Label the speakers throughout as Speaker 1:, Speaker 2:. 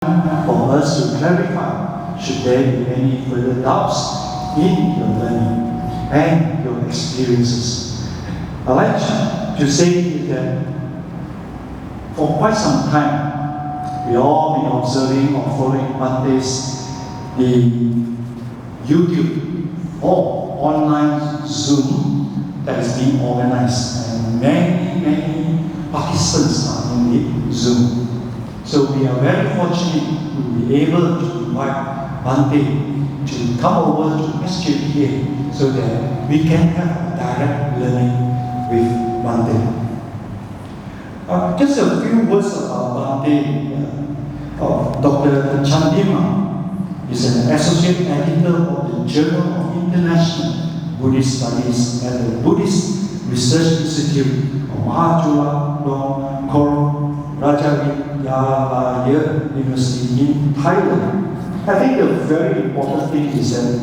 Speaker 1: for us to clarify should there be any further doubts in your learning and your experiences. I'd like to say that for quite some time, we all been observing or following Bhante's the YouTube or online Zoom that is being organized, and many participants are in the Zoom. So we are very fortunate to be able to invite Bhante to come over to SJPA so that we can have a direct learning with Bhante. Just a few words about Bhante. Dr. Chandima is an associate editor of the Journal of International Buddhist Studies at the Buddhist Research Institute of Rajavijayalaya University in Thailand. I think the very important thing is that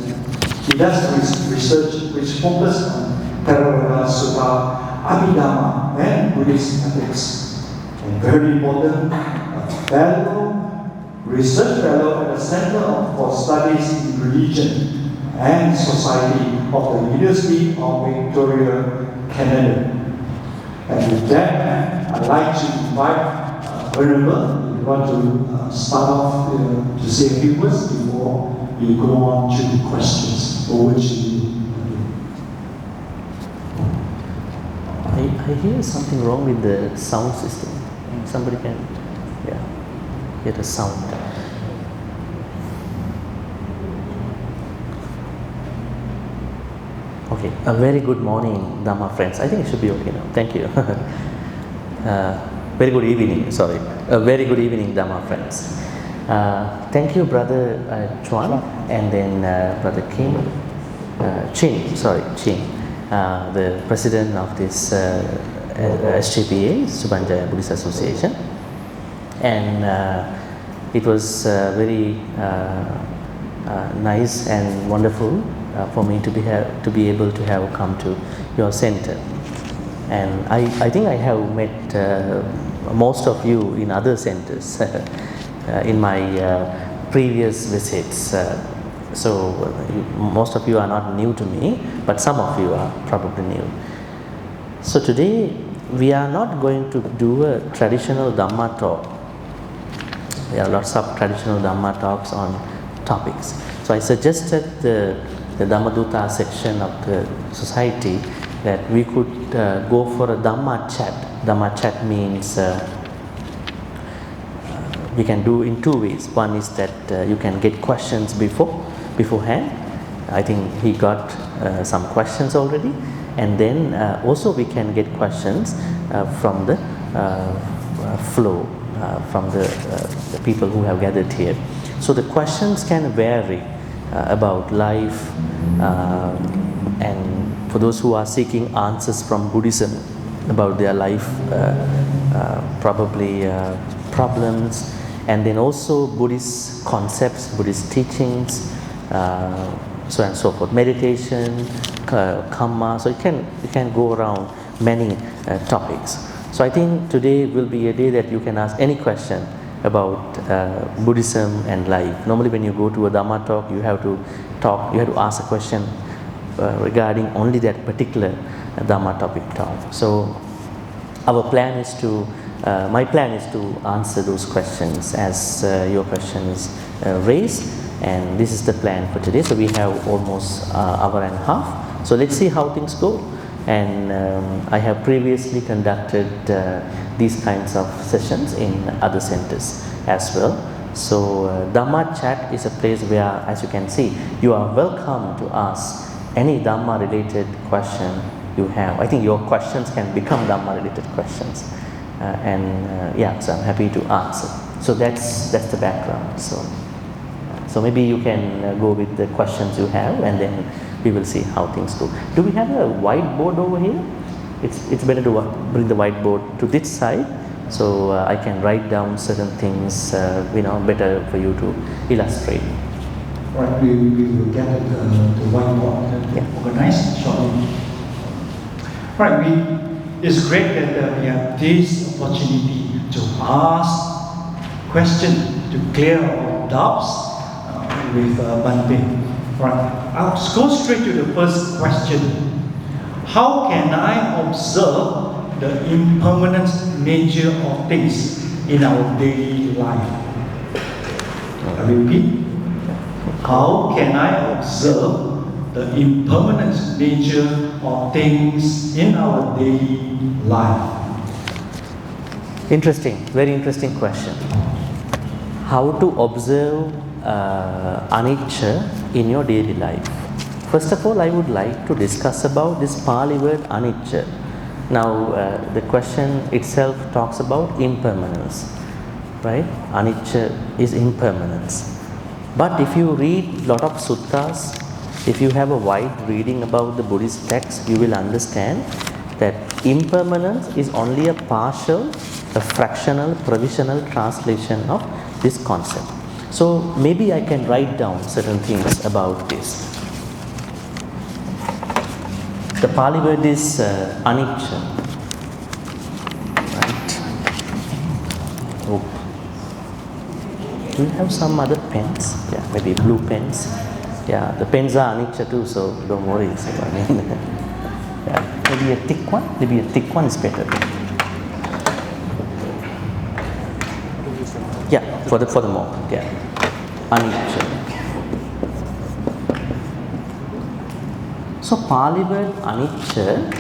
Speaker 1: he does research which focuses on Theravada Sutta, Abhidhamma, and Buddhist ethics. And very important, research fellow at the Center for Studies in Religion and Society of the University of Victoria, Canada. And with that, I'd like to invite Venerable, if you want to start off to say a few words before we go on to the questions. Over to you.
Speaker 2: I hear something wrong with the sound system. Somebody can hear the sound. Okay, a very good morning, Dhamma friends. I think it should be okay now. Thank you. Very good evening, sorry. A very good evening, Dhamma friends. Thank you, Brother Chuan, and then Brother Chin, the president of this SJPA, Subang Jaya Buddhist Association. And it was very nice and wonderful for me to be able to have come to your center. And I think I have met most of you in other centers in my previous visits. So most of you are not new to me, but some of you are probably new. So today we are not going to do a traditional Dhamma talk. There are lots of traditional Dhamma talks on topics. So I suggested the Dhammaduta section of the society that we could go for a Dhamma chat. Dhamma chat means we can do in two ways. One is that you can get questions beforehand. I think he got some questions already, and then also we can get questions from the flow, from the people who have gathered here. So the questions can vary about life, and for those who are seeking answers from Buddhism about their life, probably problems, and then also Buddhist concepts, Buddhist teachings, so on and so forth, meditation, karma. So it can go around many topics. So I think today will be a day that you can ask any question about Buddhism and life. Normally when you go to a Dhamma talk, you have to ask a question regarding only that particular Dhamma topic talk. So our plan is to, my plan is to answer those questions as your questions raised, and this is the plan for today. So we have almost hour and a half. So let's see how things go. And I have previously conducted these kinds of sessions in other centers as well. So Dhamma chat is a place where, as you can see, you are welcome to ask any Dhamma related question you have. I think your questions can become Dhamma related questions, so I'm happy to answer. So that's the background. So maybe you can go with the questions you have, and then we will see how things go. Do we have a whiteboard over here? It's better to bring the whiteboard to this side, so I can write down certain things, better for you to illustrate.
Speaker 1: Right, we will get the whiteboard organized shortly. Right, it's great that we have this opportunity to ask questions to to clear all doubts with Bhante. Right. I'll go straight to the first question. How can I observe the impermanent nature of things in our daily life? I repeat. How can I observe the impermanent nature of things in our daily life?
Speaker 2: Interesting, very interesting question. How to observe anicca in your daily life? First of all, I would like to discuss about this Pali word anicca. Now, the question itself talks about impermanence, right? Anicca is impermanence. But if you read lot of suttas, if you have a wide reading about the Buddhist text, you will understand that impermanence is only a partial, a fractional, provisional translation of this concept. So maybe I can write down certain things about this. The Pali word is anicca. Right. Oh. Do you have some other pens? Yeah, maybe blue pens. Yeah, the pens are anicca too, so don't worry. So, I mean, yeah, maybe a thick one. Maybe a thick one is better. Yeah, for the moment. Yeah, anicca. So Pali word anicca.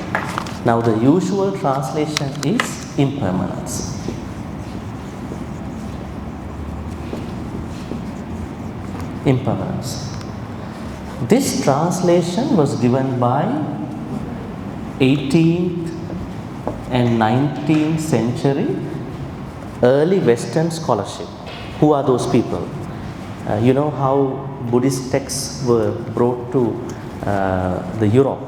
Speaker 2: Now the usual translation is impermanence. Impermanence. This translation was given by 18th and 19th century early Western scholarship. Who are those people? You know how Buddhist texts were brought to the Europe.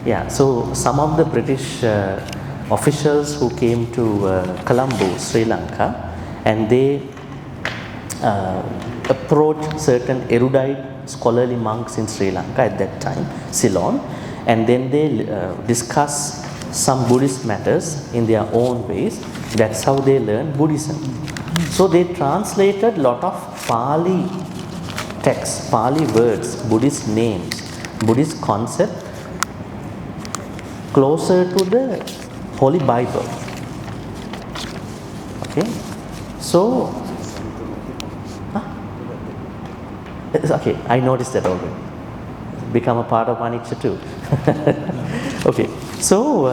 Speaker 2: Yeah, so some of the British officials who came to Colombo, Sri Lanka, and they approached certain erudite scholarly monks in Sri Lanka at that time, Ceylon, and then they discussed some Buddhist matters in their own ways. That's how they learned Buddhism. So they translated lot of Pali texts, Pali words, Buddhist names, Buddhist concept closer to the Holy Bible. Okay, so okay, I noticed that already. Become a part of anicca too. Okay, so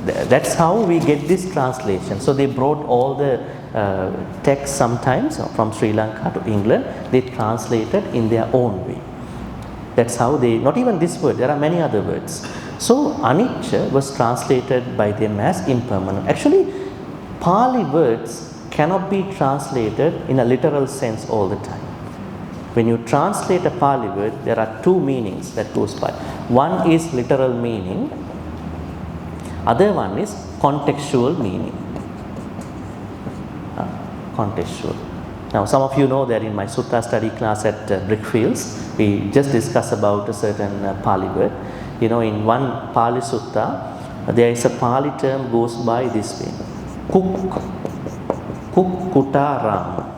Speaker 2: that's how we get this translation. So they brought all the texts sometimes from Sri Lanka to England. They translated in their own way. That's how they, not even this word, there are many other words. So anicca was translated by them as impermanent. Actually, Pali words cannot be translated in a literal sense all the time. When you translate a Pali word, there are two meanings that goes by. One is literal meaning, other one is contextual meaning. Contextual. Now, some of you know that in my Sutta study class at Brickfields, we just discussed about a certain Pali word. You know, in one Pali Sutta, there is a Pali term goes by this way. Kukkuta Rama.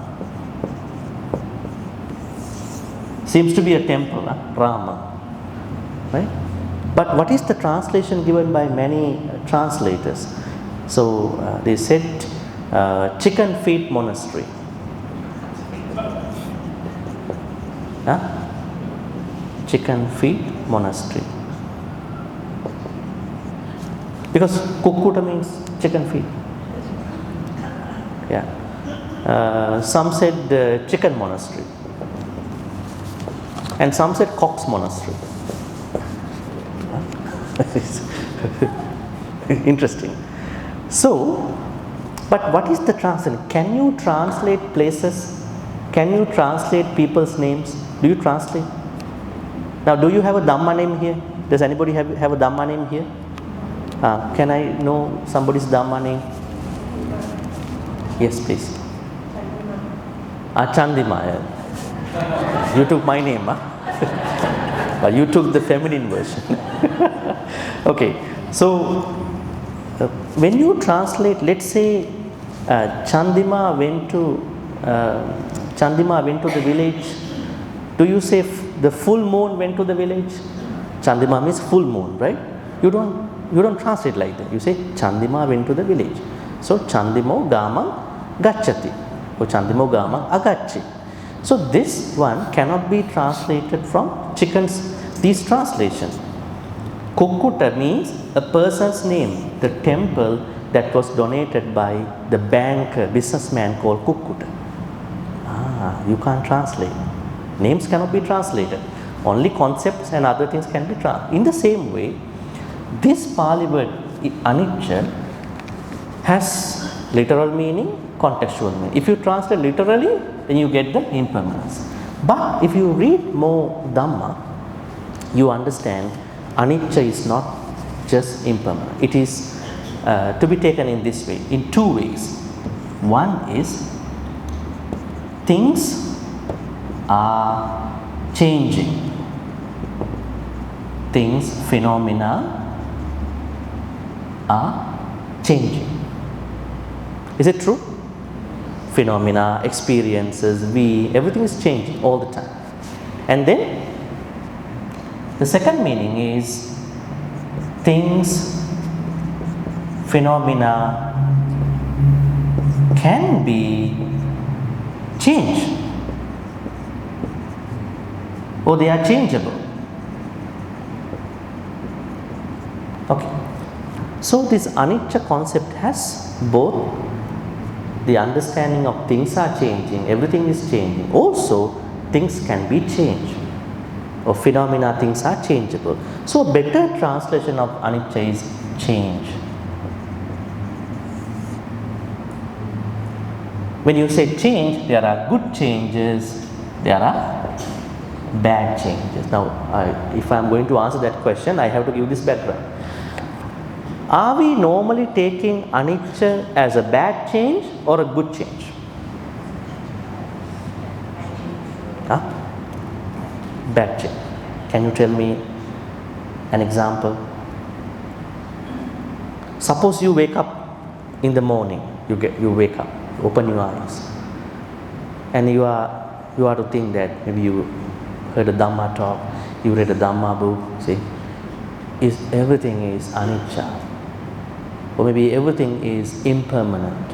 Speaker 2: Seems to be a temple, Rama, right? But what is the translation given by many translators? So they said chicken feet monastery. Chicken feet monastery. Because kukkuta means chicken feet. Yeah. Some said chicken monastery. And some said Cox Monastery. Interesting. So, but what is the translation? Can you translate places? Can you translate people's names? Do you translate? Now, do you have a Dhamma name here? Does anybody have a Dhamma name here? Can I know somebody's Dhamma name? Yes, please. Chandima. You took my name, but you took the feminine version. Okay, so when you translate, let's say Chandima went to the village. Do you say the full moon went to the village? Chandima means full moon, right? You don't translate like that. You say Chandima went to the village. So Chandimo Gamam Gacchati or Chandimo Gamam Agacchi. So this one cannot be translated from chickens. These translations. Kukkuta means a person's name, the temple that was donated by the banker, businessman called Kukkuta. You can't translate. Names cannot be translated. Only concepts and other things can be translated. In the same way, this Pali word anicca has literal meaning, contextual meaning. If you translate literally, then you get the impermanence. But if you read more Dhamma, you understand anicca is not just impermanent. It is to be taken in this way, in two ways. One is things are changing. Things, phenomena are changing. Is it true? Phenomena, experiences, everything is changing all the time. And then the second meaning is things, phenomena can be changed, or they are changeable. Okay. So this anicca concept has both the understanding of things are changing, everything is changing. Also, things can be changed, or phenomena, things are changeable. So a better translation of anicca is change. When you say change, there are good changes, there are bad changes. Now, if I am going to answer that question, I have to give this background. Are we normally taking anicca as a bad change or a good change? Bad change. Can you tell me an example? Suppose you wake up in the morning, you wake up, open your eyes, and you are to think that maybe you heard a Dhamma talk, you read a Dhamma book, see, everything is anicca, or maybe everything is impermanent.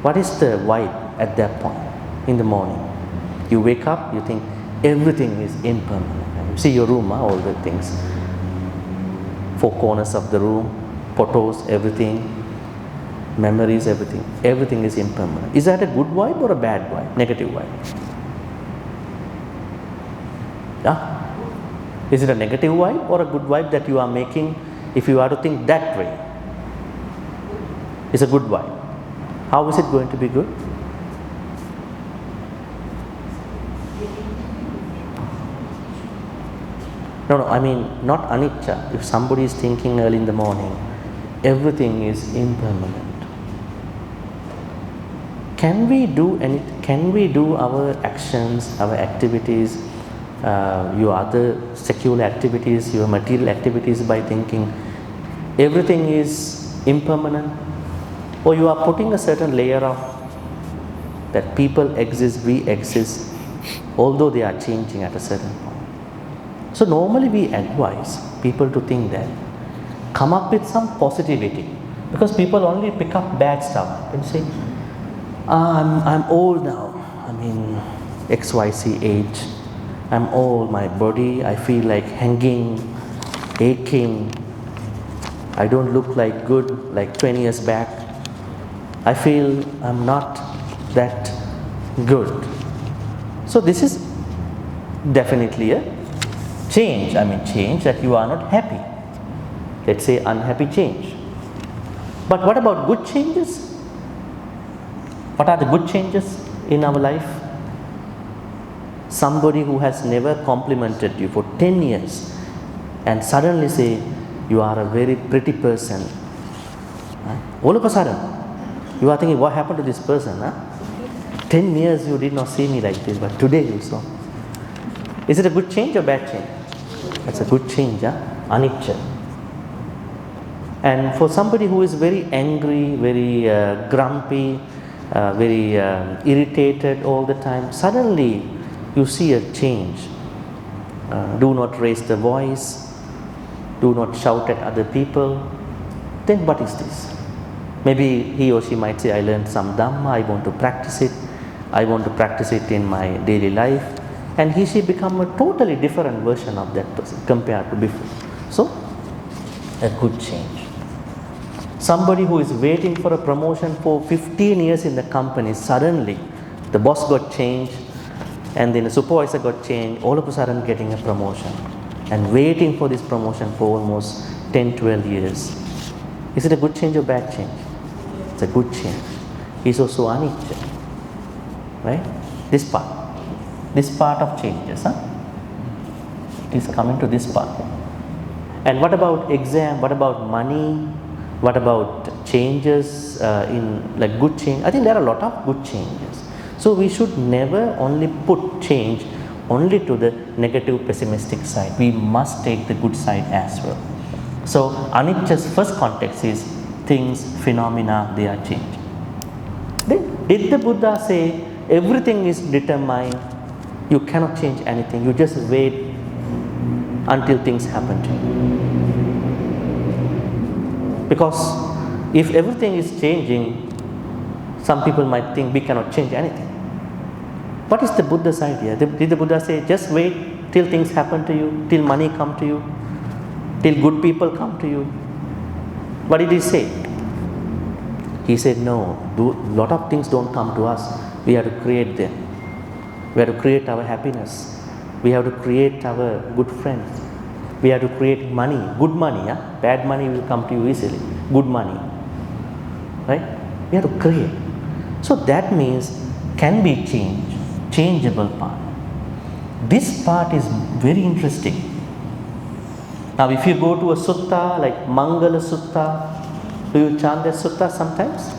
Speaker 2: What is the vibe at that point in the morning? You wake up, you think everything is impermanent. You see your room, all the things, four corners of the room, photos, everything, memories, everything is impermanent. Is that a good vibe or a bad vibe, negative vibe? Is it a negative vibe or a good vibe that you are making if you are to think that way? It's a good vibe. How is it going to be good? No, I mean not anicca. If somebody is thinking early in the morning, everything is impermanent. Can we do our actions, our activities, your other secular activities, your material activities by thinking everything is impermanent? Or you are putting a certain layer of that people exist, we exist, although they are changing at a certain point. So normally we advise people to think that, come up with some positivity, because people only pick up bad stuff and say, I'm old now, I mean XYZ age, I'm old, my body, I feel like hanging, aching, I don't look like good like 20 years back, I feel I'm not that good. So this is definitely a change, change that you are not happy. Let's say unhappy change. But what about good changes? What are the good changes in our life? Somebody who has never complimented you for 10 years and suddenly say, you are a very pretty person. All of a sudden, you are thinking, what happened to this person? 10 years you did not see me like this, but today you saw. Is it a good change or bad change? It's a good change, anicca. And for somebody who is very angry, very grumpy, very irritated all the time, suddenly you see a change. Do not raise the voice, do not shout at other people. Then what is this? Maybe he or she might say, I learned some Dhamma, I want to practice it, I want to practice it in my daily life. And she become a totally different version of that person compared to before. So, a good change. Somebody who is waiting for a promotion for 15 years in the company, suddenly the boss got changed and then the supervisor got changed, all of a sudden getting a promotion and waiting for this promotion for almost 10, 12 years. Is it a good change or bad change? It's a good change. It's also anicca, right? This part of changes, it is coming to this part. And what about exam? What about money? What about changes in like good change? I think there are a lot of good changes. So we should never only put change only to the negative pessimistic side. We must take the good side as well. So anicca's first context is things, phenomena, they are changing. Then did the Buddha say everything is determined, you cannot change anything, you just wait until things happen to you? Because if everything is changing, some people might think we cannot change anything. What is the Buddha's idea? Did the Buddha say just wait till things happen to you, till money come to you, till good people come to you? What did he say? He said no, lot of things don't come to us, we have to create them. We have to create our happiness, we have to create our good friends, we have to create money, good money. Bad money will come to you easily, good money, right? We have to create. So that means can be changed, changeable part. This part is very interesting. Now if you go to a sutta like Mangala Sutta, do you chant that sutta sometimes?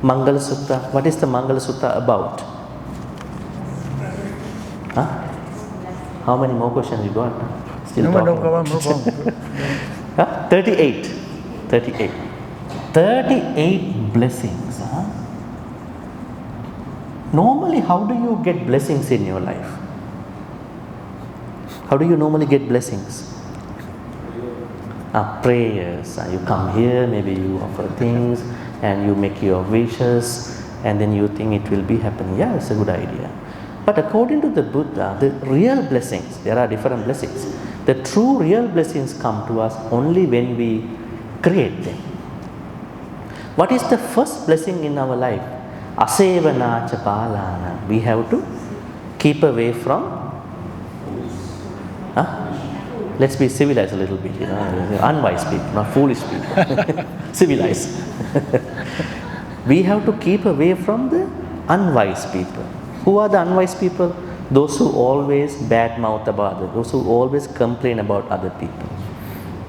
Speaker 2: Mangala Sutta, what is the Mangala Sutta about? How many more questions you got? Still talking. 38. 38 blessings. Normally, how do you get blessings in your life? How do you normally get blessings? Prayers. You come here, maybe you offer things and you make your wishes and then you think it will be happening. Yeah, it's a good idea. But according to the Buddha, the real blessings, there are different blessings. The true real blessings come to us only when we create them. What is the first blessing in our life? Asevanacha palana. We have to keep away from. Let's be civilized a little bit, unwise people, not foolish people. Civilized. We have to keep away from the unwise people. Who are the unwise people? Those who always badmouth about others, those who always complain about other people,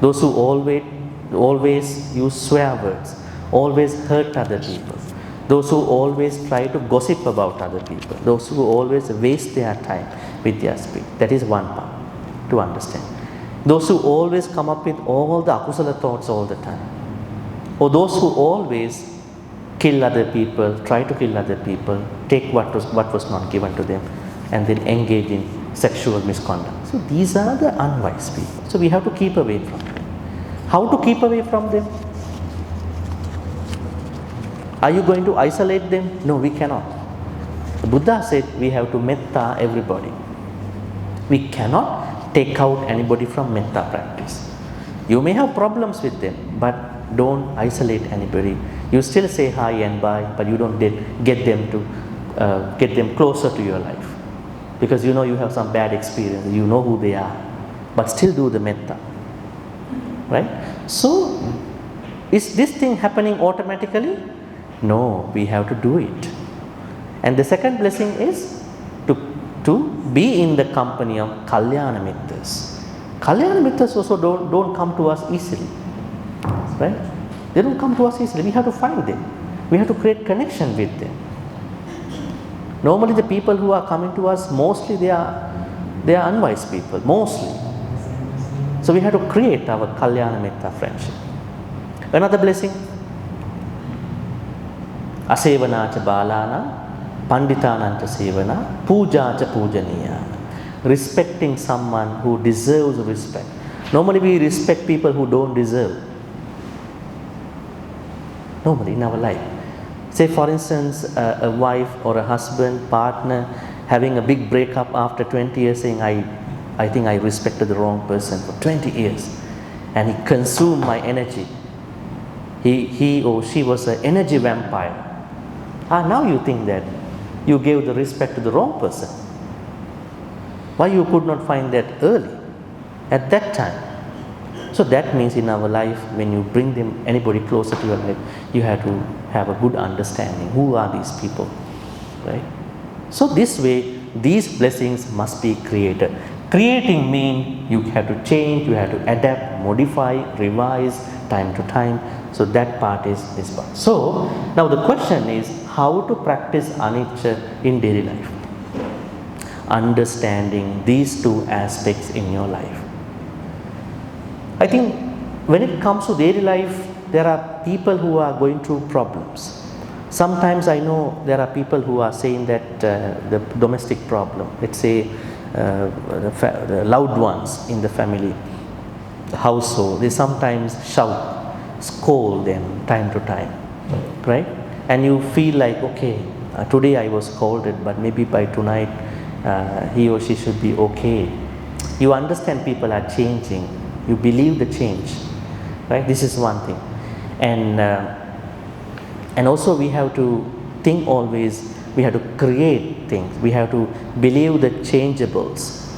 Speaker 2: those who always use swear words, always hurt other people, those who always try to gossip about other people, those who always waste their time with their speech. That is one part to understand. Those who always come up with all the akusala thoughts all the time, or those who always kill other people, try to kill other people, take what was not given to them, and then engage in sexual misconduct. So these are the unwise people. So we have to keep away from them. How to keep away from them? Are you going to isolate them? No, we cannot. The Buddha said we have to metta everybody. We cannot take out anybody from metta practice. You may have problems with them, but don't isolate anybody. You still say hi and bye, but you don't get them closer to your life, because you know you have some bad experience, you know who they are, but still do the metta, right? So is this thing happening automatically? No, we have to do it. And the second blessing is to be in the company of Kalyana Mittas. Kalyana Mittas also don't come to us easily, right? They don't come to us easily. We have to find them. We have to create connection with them. Normally the people who are coming to us, mostly they are unwise people, mostly. So we have to create our Kalyana Mitta friendship. Another blessing, Asevanacha Balana, Panditanancha Sevana, Pujacha Pujaniya. Respecting someone who deserves respect. Normally we respect people who don't deserve. Normally in our life. Say for instance, a wife or a husband, partner, having a big breakup after 20 years saying, I think I respected the wrong person for 20 years. And he consumed my energy. He or she was an energy vampire. Now you think that you gave the respect to the wrong person. Why you could not find that early, at that time? So that means in our life, when you bring anybody closer to your life, you have to have a good understanding. Who are these people, right? So this way, these blessings must be created. Creating means you have to change, you have to adapt, modify, revise time to time. So that part is this part. So now the question is how to practice anicca in daily life. Understanding these two aspects in your life. I think when it comes to daily life, there are people who are going through problems. Sometimes I know there are people who are saying that the domestic problem, let's say the loved ones in the family, the household, they sometimes shout, scold them time to time, right? And you feel like, okay, today I was scolded, but maybe by tonight he or she should be okay. You understand people are changing. You believe the change, right? This is one thing. And also we have to think always, we have to create things. We have to believe the changeables.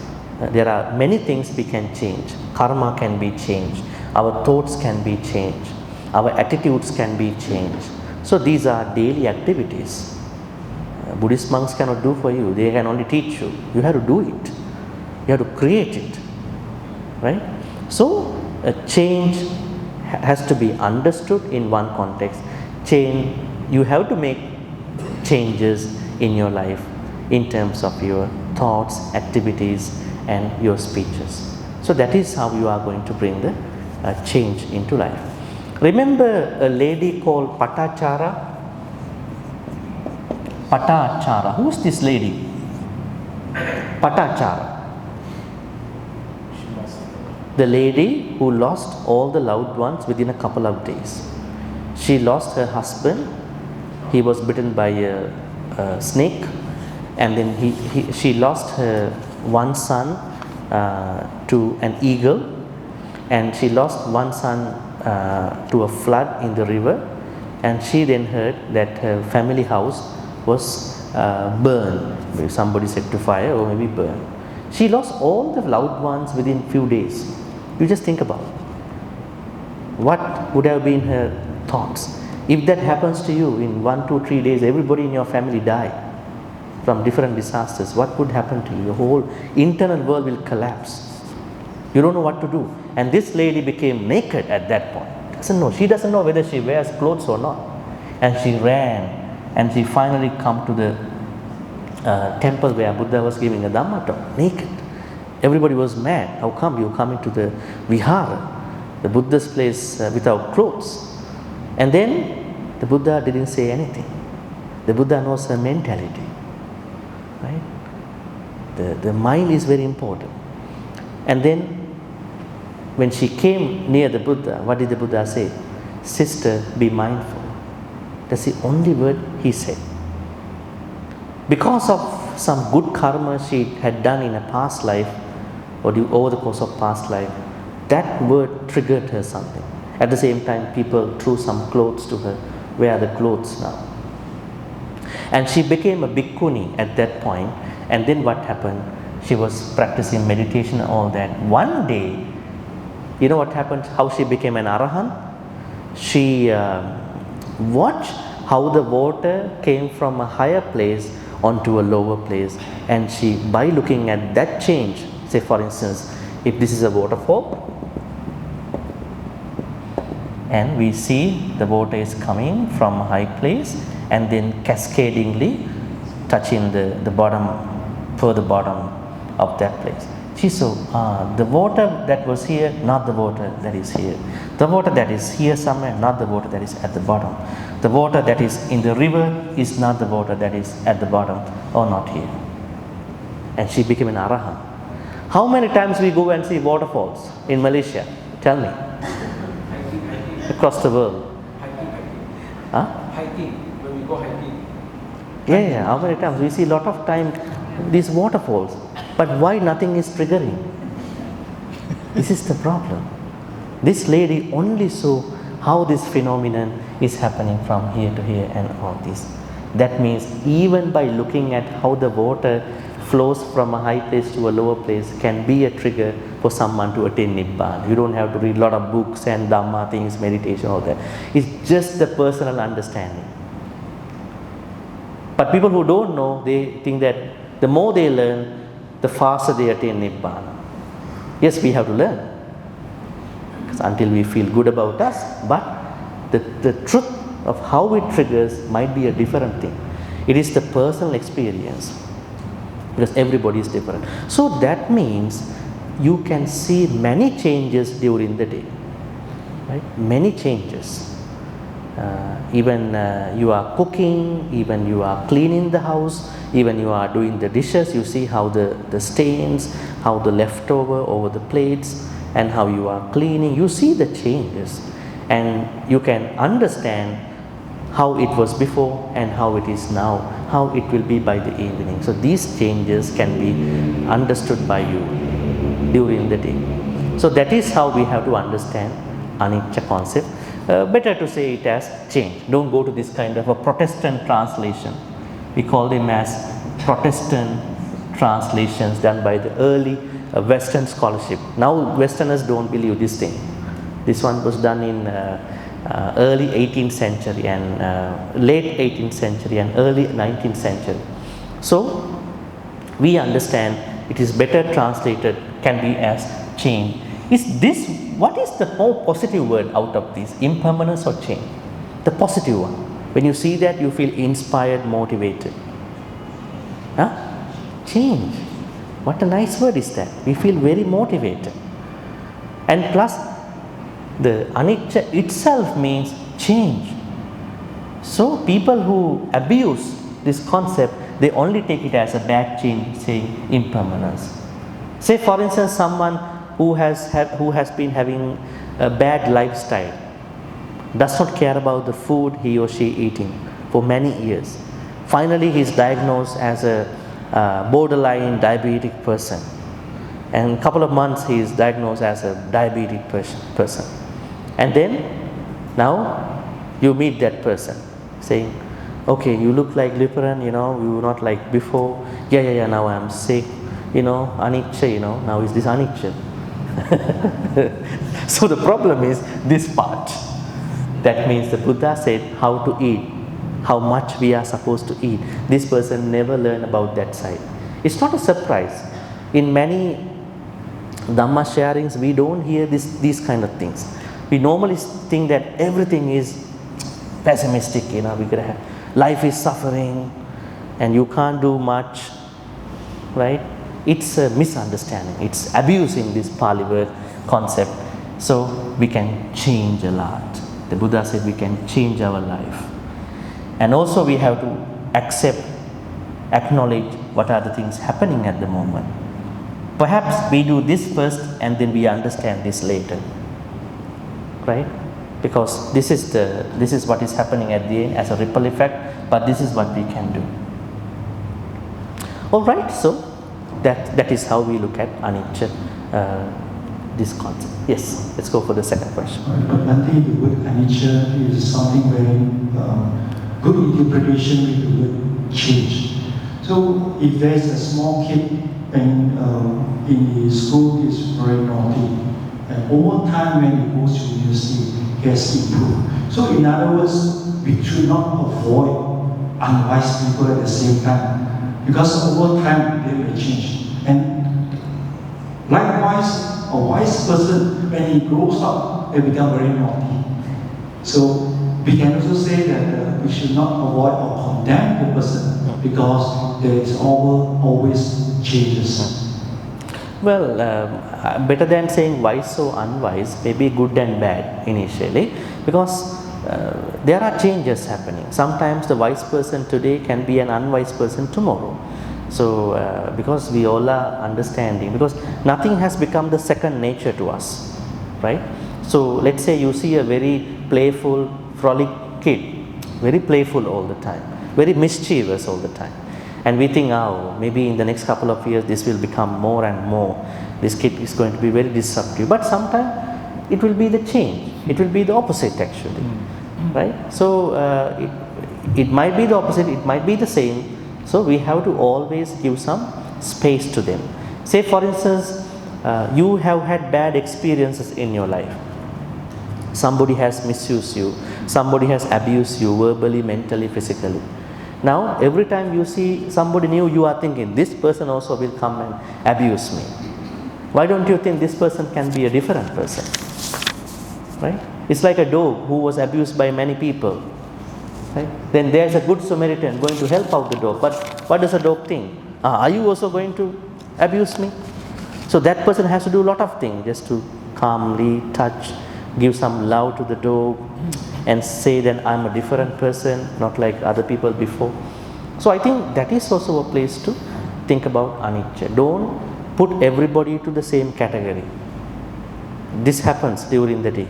Speaker 2: There are many things we can change. Karma can be changed. Our thoughts can be changed. Our attitudes can be changed. So these are daily activities. Buddhist monks cannot do for you. They can only teach you. You have to do it. You have to create it, right? So a change has to be understood in one context. Change, you have to make changes in your life in terms of your thoughts, activities, and your speeches. So that is how you are going to bring the change into life. Remember a lady called Patachara? Patachara. Who is this lady? Patachara. The lady who lost all the loved ones within a couple of days. She lost her husband. He was bitten by a snake, and then she lost her one son to an eagle, and she lost one son to a flood in the river, and she then heard that her family house was burned. Maybe somebody set to fire or maybe burned. She lost all the loved ones within few days. You just think about it. What would have been her thoughts? If that happens to you in 1, 2, 3 days, everybody in your family die from different disasters, what would happen to you? Your whole internal world will collapse. You don't know what to do. And this lady became naked at that point. She doesn't know whether she wears clothes or not. And she ran, and she finally come to the temple where Buddha was giving a Dhamma talk, naked. Everybody was mad. How come you come into the vihara, the Buddha's place, without clothes? And then the Buddha didn't say anything. The Buddha knows her mentality, right? The mind is very important. And then when she came near the Buddha, what did the Buddha say? Sister, be mindful. That's the only word he said. Because of some good karma she had done in a past life, or over the course of past life, that word triggered her something. At the same time, people threw some clothes to her. Where are the clothes now? And she became a bhikkhuni at that point. And then what happened? She was practicing meditation and all that. One day, you know what happened? How she became an arahant? She watched how the water came from a higher place onto a lower place. And she, by looking at that change, say for instance, if this is a waterfall, and we see the water is coming from a high place and then cascadingly touching the bottom, further bottom of that place. See, so the water that was here, not the water that is here. The water that is here somewhere, not the water that is at the bottom. The water that is in the river is not the water that is at the bottom or not here. And she became an arahant. How many times we go and see waterfalls in Malaysia? Tell me. Across the world. Huh?
Speaker 3: Hiking, when we go hiking.
Speaker 2: Yeah, how many times? We see a lot of time these waterfalls. But why nothing is triggering? This is the problem. This lady only saw how this phenomenon is happening from here to here and all this. That means even by looking at how the water flows from a high place to a lower place can be a trigger for someone to attain Nibbana. You don't have to read a lot of books and Dhamma things, meditation, all that. It's just the personal understanding. But people who don't know, they think that the more they learn, the faster they attain Nibbana. Yes, we have to learn until we feel good about us, but the truth of how it triggers might be a different thing. It is the personal experience, because everybody is different. So that means you can see many changes during the day, right? Many changes. Even you are cooking, even you are cleaning the house, even you are doing the dishes, you see how the stains, how the leftover over the plates, and how you are cleaning. You see the changes, and you can understand how it was before and how it is now, how it will be by the evening. So these changes can be understood by you during the day. So that is how we have to understand anicca concept. Better to say it as change. Don't go to this kind of a Protestant translation. We call them as Protestant translations done by the early Western scholarship. Now Westerners don't believe this thing. This one was done in early 18th century and late 18th century and early 19th century. So we understand it is better translated, can be as change. Is this, what is the more positive word out of this, impermanence or change? The positive one. When you see that, you feel inspired, motivated. Huh? Change. What a nice word is that. We feel very motivated. And plus, the anicca itself means change. So people who abuse this concept, they only take it as a bad change, saying impermanence. Say for instance, someone who has been having a bad lifestyle, does not care about the food he or she eating for many years. Finally, he is diagnosed as a borderline diabetic person. And in a couple of months, he is diagnosed as a diabetic person. And then, now, you meet that person, saying, okay, you look like Liparan, you were not like before. Yeah, now I am sick, anicca, now is this anicca. So the problem is this part. That means the Buddha said how to eat, how much we are supposed to eat. This person never learned about that side. It's not a surprise. In many Dhamma sharings, we don't hear these kind of things. We normally think that everything is pessimistic, life is suffering and you can't do much, right? It's a misunderstanding. It's abusing this Pali word concept. So we can change a lot. The Buddha said we can change our life. And also we have to accept, acknowledge what are the things happening at the moment. Perhaps we do this first and then we understand this later. Right? Because this is what is happening at the end as a ripple effect, but this is what we can do. Alright, so that is how we look at anicca, this concept. Yes, let's go for the second question.
Speaker 1: But I think the word anicca is something very good interpretation with the word change. So if there's a small kid and in his school is very naughty, and over time when he goes to university, he has improved. So in other words, we should not avoid unwise people at the same time, because over time they may change. And likewise, a wise person, when he grows up, they become very naughty. So we can also say that we should not avoid or condemn the person, because there is always changes.
Speaker 2: Well, better than saying wise or unwise, maybe good and bad initially, because there are changes happening. Sometimes the wise person today can be an unwise person tomorrow. So, because we all are understanding, because nothing has become the second nature to us, right? So, let's say you see a very playful, frolic kid, very playful all the time, very mischievous all the time. And we think, oh, maybe in the next couple of years this will become more and more. This kid is going to be very disruptive. But sometimes it will be the change. It will be the opposite actually, right? So it might be the opposite, it might be the same. So we have to always give some space to them. Say for instance, you have had bad experiences in your life. Somebody has misused you, somebody has abused you verbally, mentally, physically. Now, every time you see somebody new, you are thinking, this person also will come and abuse me. Why don't you think this person can be a different person? Right? It's like a dog who was abused by many people. Right? Then there's a good Samaritan going to help out the dog. But what does the dog think? Are you also going to abuse me? So that person has to do a lot of things just to calmly touch, give some love to the dog, and say that I'm a different person, not like other people before. So I think that is also a place to think about anicca. Don't put everybody to the same category. This happens during the day,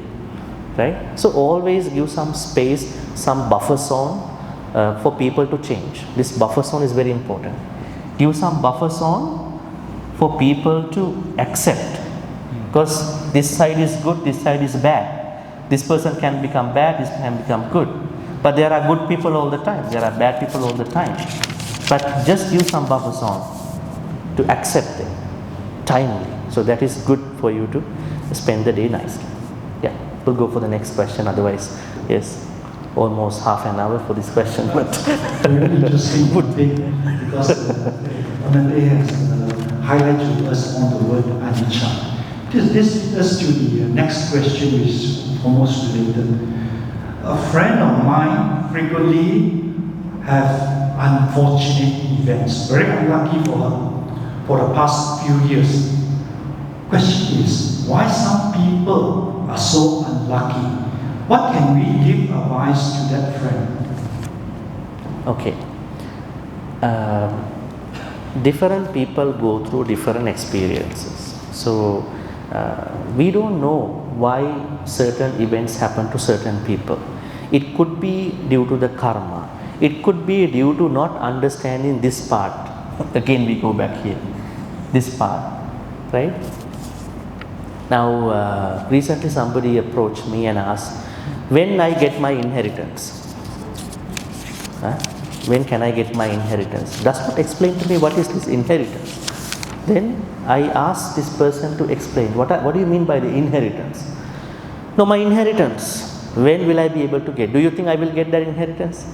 Speaker 2: right? So always give some space, some buffer zone for people to change. This buffer zone is very important. Give some buffer zone for people to accept, because this side is good, this side is bad. This person can become bad, this can become good. But there are good people all the time, there are bad people all the time. But just use some buffer zone to accept them timely. So that is good for you to spend the day nicely. Yeah, we'll go for the next question. Otherwise, yes, almost half an hour for this question. But
Speaker 1: very interesting thing, because Bhante has highlighted to us on the word anicca. This leads us to the next question, which is almost related. A friend of mine frequently have unfortunate events, very unlucky for her, for the past few years. Question is, why some people are so unlucky? What can we give advice to that friend?
Speaker 2: okay. Different people go through different experiences. So we don't know why certain events happen to certain people. It could be due to the karma. It could be due to not understanding this part. Again we go back here. This part, right? Now recently somebody approached me and asked, when I get my inheritance? When can I get my inheritance? Does not explain to me what is this inheritance. Then I asked this person to explain, what do you mean by the inheritance? No, my inheritance, when will I be able to get? Do you think I will get that inheritance?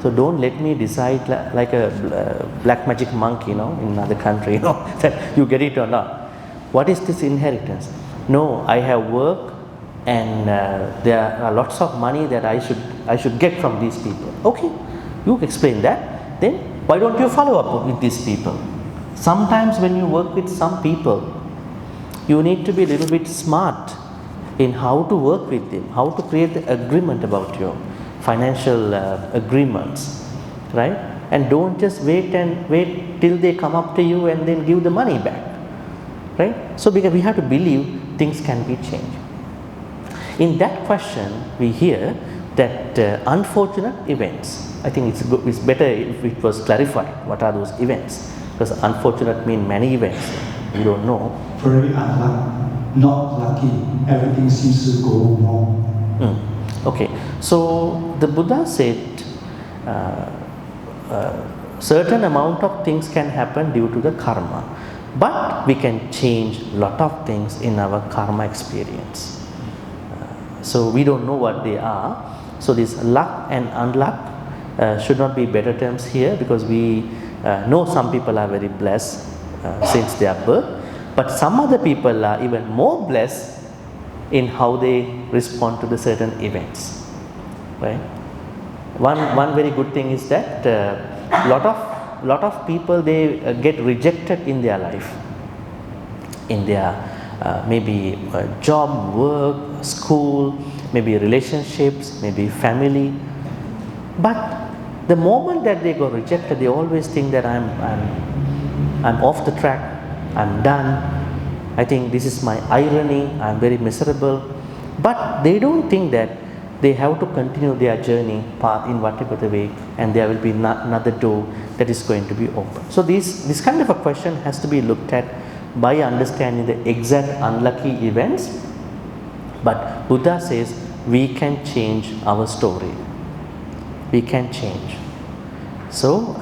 Speaker 2: So don't let me decide like a black magic monk, in another country, that you get it or not. What is this inheritance? No, I have work and there are lots of money that I should get from these people. Okay, you explain that. Then why don't you follow up with these people? Sometimes when you work with some people, you need to be a little bit smart in how to work with them, how to create the agreement about your financial agreements, right? And don't just wait till they come up to you and then give the money back, right? So because we have to believe things can be changed. In that question, we hear that unfortunate events. I think it's better if it was clarified. What are those events? Because unfortunate mean many events. We don't know.
Speaker 1: Very unlucky, not lucky. Everything seems to go wrong.
Speaker 2: Okay, so the Buddha said certain amount of things can happen due to the karma, but we can change lot of things in our karma experience. So we don't know what they are. So this luck and unluck should not be better terms here, because we know some people are very blessed since their birth, but some other people are even more blessed in how they respond to the certain events, right? One very good thing is that lot of people, they get rejected in their life. in their maybe job, work, school, maybe relationships, maybe family. But the moment that they got rejected, they always think that I'm off the track, I'm done, I think this is my irony, I'm very miserable. But they don't think that they have to continue their journey path in whatever the way, and there will be another door that is going to be open. So this kind of a question has to be looked at by understanding the exact unlucky events. But Buddha says we can change our story. We can change. So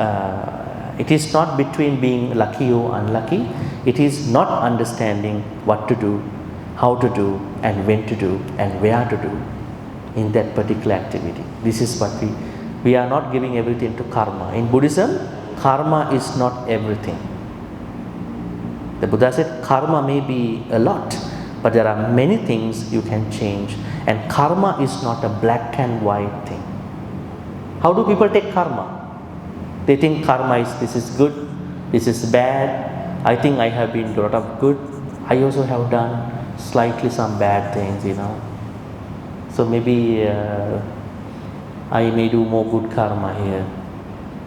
Speaker 2: it is not between being lucky or unlucky. It is not understanding what to do, how to do, and when to do, and where to do in that particular activity. This is what we are not giving everything to karma. In Buddhism, karma is not everything. The Buddha said karma may be a lot, but there are many things you can change, and karma is not a black and white thing. How do people take karma? They think karma is this is good, this is bad. I think I have been a lot of good. I also have done slightly some bad things, So maybe I may do more good karma here.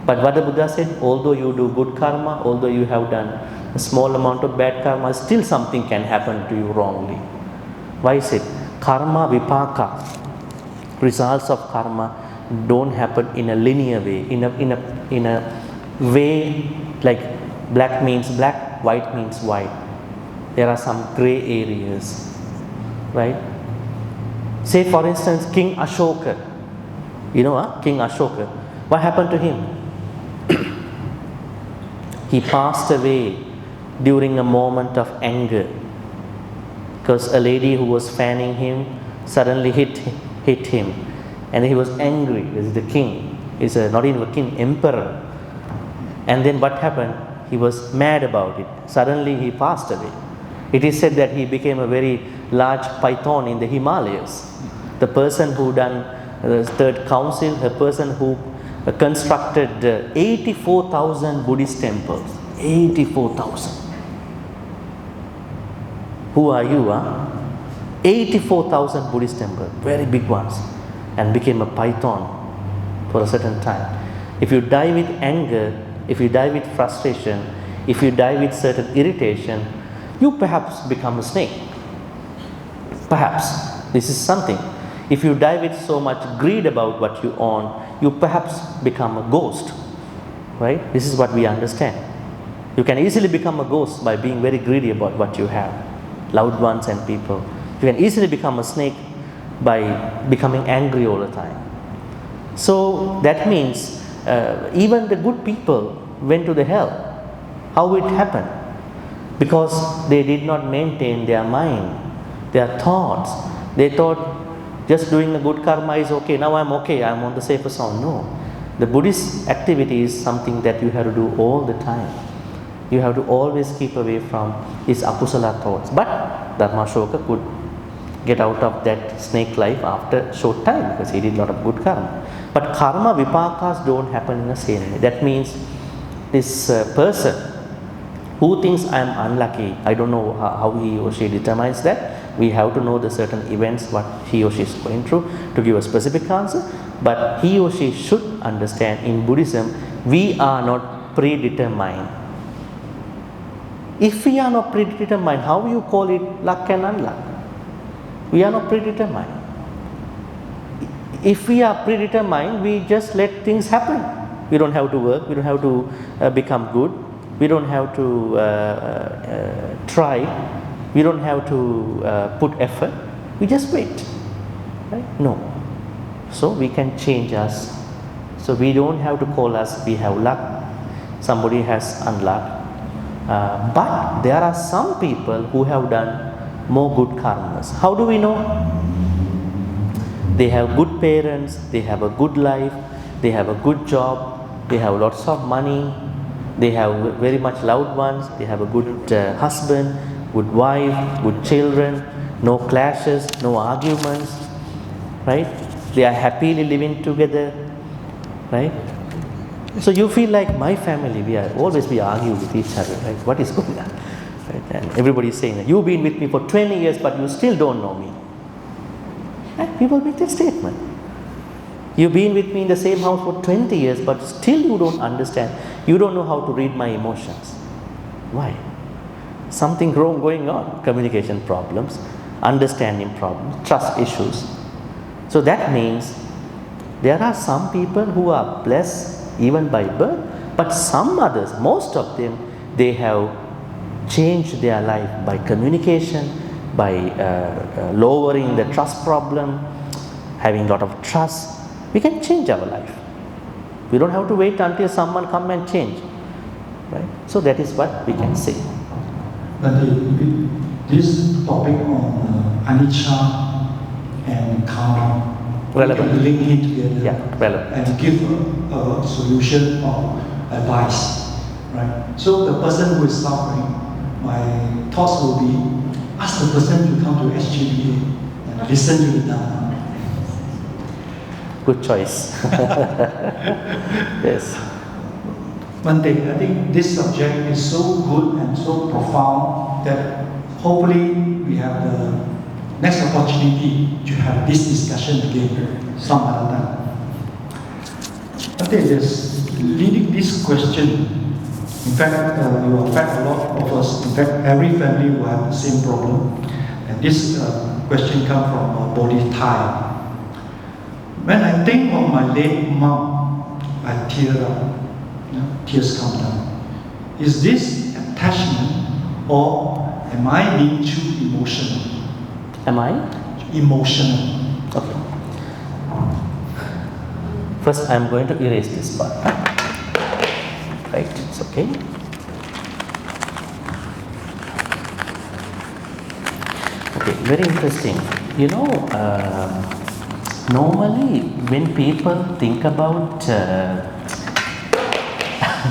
Speaker 2: But what the Buddha said, although you do good karma, although you have done a small amount of bad karma, still something can happen to you wrongly. Why is it? Karma vipaka, results of karma don't happen in a linear way, in a way like black means black, white means white. There are some gray areas, right? Say for instance, King Ashoka. King Ashoka. What happened to him? He passed away during a moment of anger because a lady who was fanning him suddenly hit him, and he was angry. This is the king. He's not even a king, emperor. And then what happened? He was mad about it. Suddenly he passed away. It is said that he became a very large python in the Himalayas. The person who done the third council, the person who constructed 84,000 Buddhist temples. 84,000. Who are you? 84,000 Buddhist temples, very big ones, and became a python for a certain time. If you die with anger, if you die with frustration, if you die with certain irritation, you perhaps become a snake. Perhaps. This is something. If you die with so much greed about what you own, you perhaps become a ghost. Right? This is what we understand. You can easily become a ghost by being very greedy about what you have, loved ones and people. You can easily become a snake by becoming angry all the time. So that means even the good people went to the hell. How it happened? Because they did not maintain their mind, their thoughts. They thought just doing a good karma is okay. Now I'm okay, I'm on the safer side. No. The Buddhist activity is something that you have to do all the time. You have to always keep away from these akusala thoughts. But Dharmashoka could get out of that snake life after a short time because he did a lot of good karma. But karma vipakas don't happen in the same way. That means this person who thinks I am unlucky, I don't know how he or she determines that. We have to know the certain events what he or she is going through to give a specific answer. But he or she should understand in Buddhism, we are not predetermined. If we are not predetermined, how you call it luck and unluck? We are not predetermined. If we are predetermined, we just let things happen. We don't have to work, we don't have to become good, we don't have to try, we don't have to put effort, we just wait. Right? No. So we can change us. So we don't have to call us we have luck, somebody has unluck. But there are some people who have done more good karmas. How do we know? They have good parents, they have a good life, they have a good job, they have lots of money, they have very much loved ones, they have a good husband, good wife, good children, no clashes, no arguments, right? They are happily living together, right? So you feel like my family, we are always we argue with each other, right? What is going on, Right? And everybody is saying that you've been with me for 20 years, but you still don't know me. And people make that statement. You've been with me in the same house for 20 years, but still you don't understand. You don't know how to read my emotions. Why? Something wrong going on. Communication problems, understanding problems, trust issues. So that means there are some people who are blessed even by birth, but some others, most of them, they have changed their life by communication, by lowering the trust problem, having a lot of trust. We can change our life. We don't have to wait until someone come and change. Right? So that is what we can say.
Speaker 1: But this topic on anicca and karma,
Speaker 2: Relevant.
Speaker 1: we can link it together,
Speaker 2: Yeah, relevant.
Speaker 1: and give a solution or advice. Right? So the person who is suffering, my thoughts will be, ask the person to come to SGBA and listen to the Dhamma.
Speaker 2: Good choice. Yes.
Speaker 1: Bhante, I think this subject is so good and so profound that hopefully we have the next opportunity to have this discussion again some other time. Bhante, just leading this question, in fact, it will affect a lot of us. In fact, every family will have the same problem. And this question comes from Bodhi Thai. When I think of my late mom, I tear up. Tears come down. Is this attachment or am I being too emotional?
Speaker 2: Am I?
Speaker 1: Emotional.
Speaker 2: Okay. First, I am going to erase this part. Right? It's okay. Okay, very interesting. You know, normally when people think about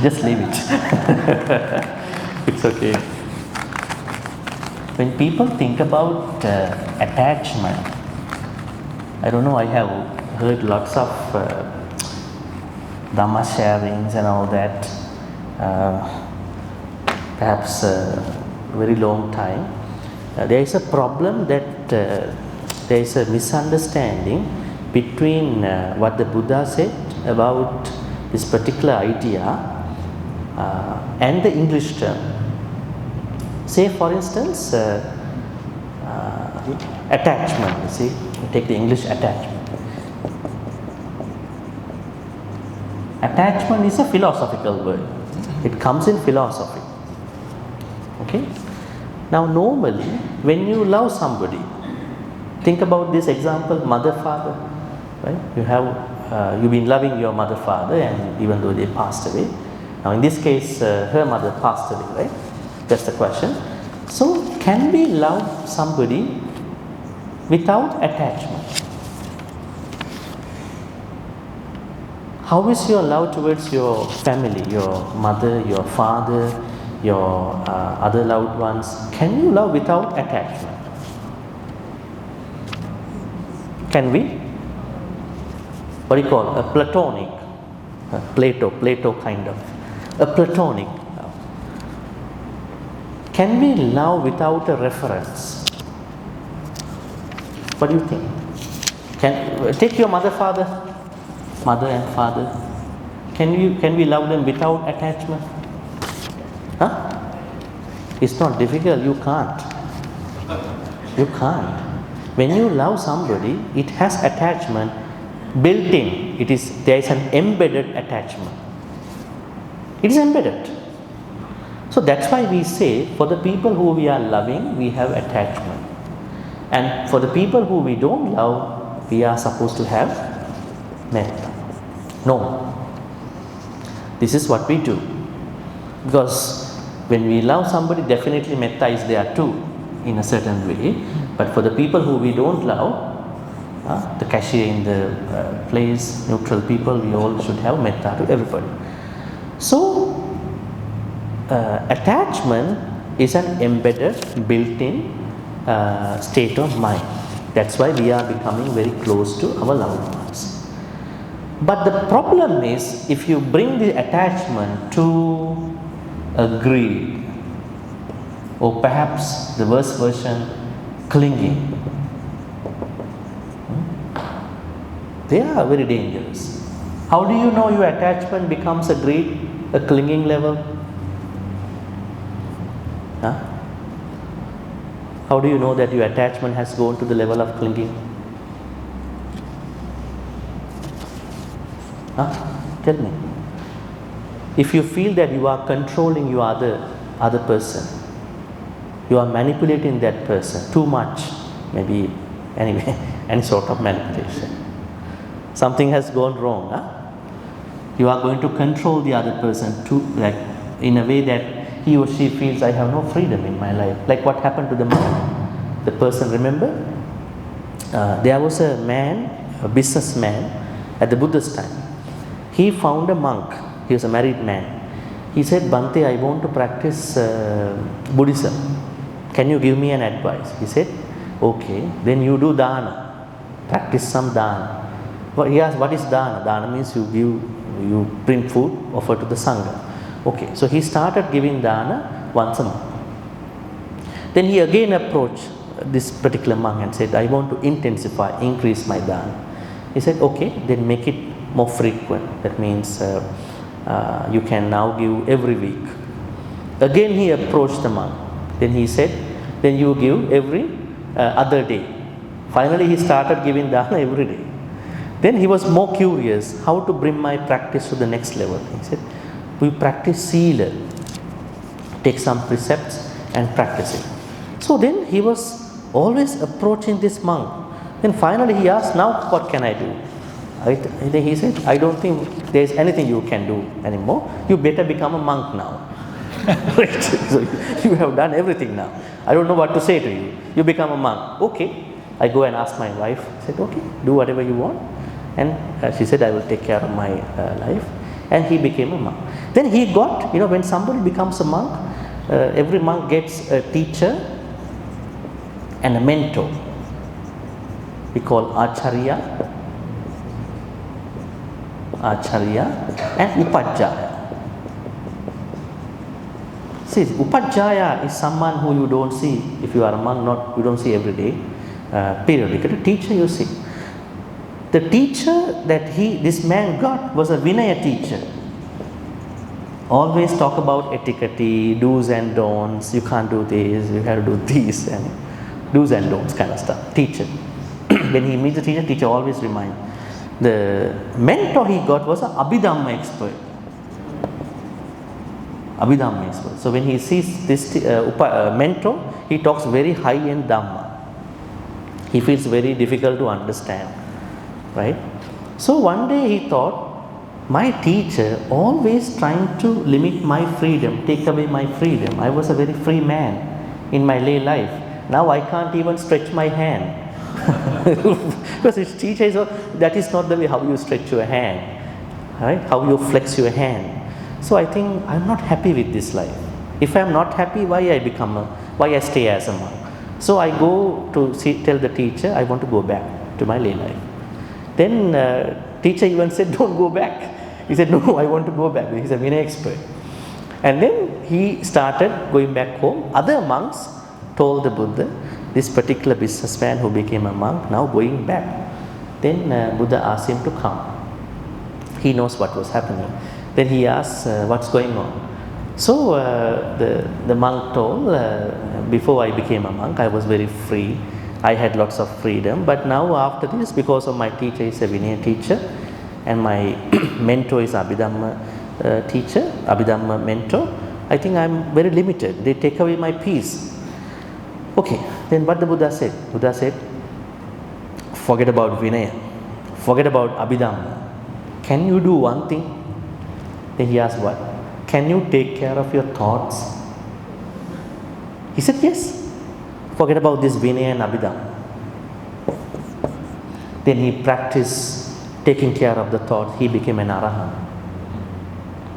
Speaker 2: just leave it. It's okay. When people think about attachment, I don't know, I have heard lots of Dhamma sharings and all that, perhaps a very long time. There is a problem that there is a misunderstanding between what the Buddha said about this particular idea and the English term. Say for instance, attachment, you see, we take the English attachment. Attachment is a philosophical word. It comes in philosophy. Okay? Now normally, when you love somebody, think about this example, mother-father, right? You've been loving your mother-father, and even though they passed away. Now in this case, her mother passed away, right? That's the question. So can we love somebody without attachment? How is your love towards your family, your mother, your father, your other loved ones? Can you love without attachment? Can we? What do you call a platonic? Plato kind of. A platonic love. Can we love without a reference? What do you think? Take your mother and father. Can we love them without attachment? Huh? It's not difficult. You can't. You can't. When you love somebody, it has attachment built in. There is an embedded attachment. It is embedded. So that's why we say for the people who we are loving, we have attachment. And for the people who we don't love, we are supposed to have metta. No. This is what we do. Because when we love somebody, definitely metta is there too, in a certain way. But for the people who we don't love, the cashier in the place, neutral people, we all should have metta to everybody. So, attachment is an embedded, built-in state of mind. That's why we are becoming very close to our loved ones. But the problem is, if you bring the attachment to a greed, or perhaps the worst version, clinging. They are very dangerous. How do you know your attachment becomes a clinging level? Huh? How do you know that your attachment has gone to the level of clinging? Huh? Tell me. If you feel that you are controlling your other person, you are manipulating that person too much, maybe anyway, any sort of manipulation. Something has gone wrong. Huh? You are going to control the other person in a way that he or she feels, I have no freedom in my life. Like what happened to the man. The person, remember? There was a man, a businessman at the Buddhist time. He found a monk. He was a married man. He said, Bhante, I want to practice Buddhism. Can you give me an advice? He said, okay, then you do dana. Practice some dana. Well, he asked, what is dana? Dana means you bring food, offer to the Sangha. Okay, so he started giving dana once a month. Then he again approached this particular monk and said, I want to intensify, increase my dana. He said, okay, then make it more frequent. That means you can now give every week. Again he approached the monk. Then he said, then you give every other day. Finally he started giving dana every day. Then he was more curious how to bring my practice to the next level. He said, we practice sila. Take some precepts and practice it. So then he was always approaching this monk. Then finally he asked, now what can I do? Then he said, I don't think there is anything you can do anymore. You better become a monk now. Right? So you have done everything now. I don't know what to say to you. You become a monk. Okay. I go and ask my wife. I said, okay, do whatever you want. And she said, I will take care of my life. And he became a monk. Then he got, when somebody becomes a monk, every monk gets a teacher and a mentor. We call Acharya and Upajjhaya. See, Upajjhaya is someone who you don't see, if you are a monk, you don't see every day, periodically. Teacher you see. The teacher that this man got was a Vinaya teacher. Always talk about etiquette, do's and don'ts, you can't do this, you have to do this, and do's and don'ts kind of stuff. Teacher. When he meets the teacher always reminds. The mentor he got was an Abhidhamma expert. Abhidhamma expert. So when he sees this mentor, he talks very high-end Dhamma. He feels very difficult to understand. Right? So one day he thought, my teacher always trying to limit my freedom, take away my freedom. I was a very free man in my lay life. Now I can't even stretch my hand. Because his teacher is, that is not the way how you stretch your hand, right? How you flex your hand. So I think I'm not happy with this life. If I'm not happy, why I stay as a monk? So I go to tell the teacher, I want to go back to my lay life. Then teacher even said, don't go back. He said, no, I want to go back. He's a Vinaya expert. And then he started going back home. Other monks told the Buddha, this particular businessman who became a monk, now going back. Then Buddha asked him to come. He knows what was happening. Then he asked, what's going on? So the monk told, before I became a monk, I was very free. I had lots of freedom. But now after this, because of my teacher is a Vinaya teacher, and my mentor is Abhidhamma teacher, Abhidhamma mentor, I think I'm very limited. They take away my peace. Okay, then what the Buddha said? Buddha said, forget about Vinaya, forget about Abhidhamma. Can you do one thing? Then he asked, what? Can you take care of your thoughts? He said, yes. Forget about this Vinaya and Abhidhamma. Then he practiced taking care of the thoughts. He became an Arahant.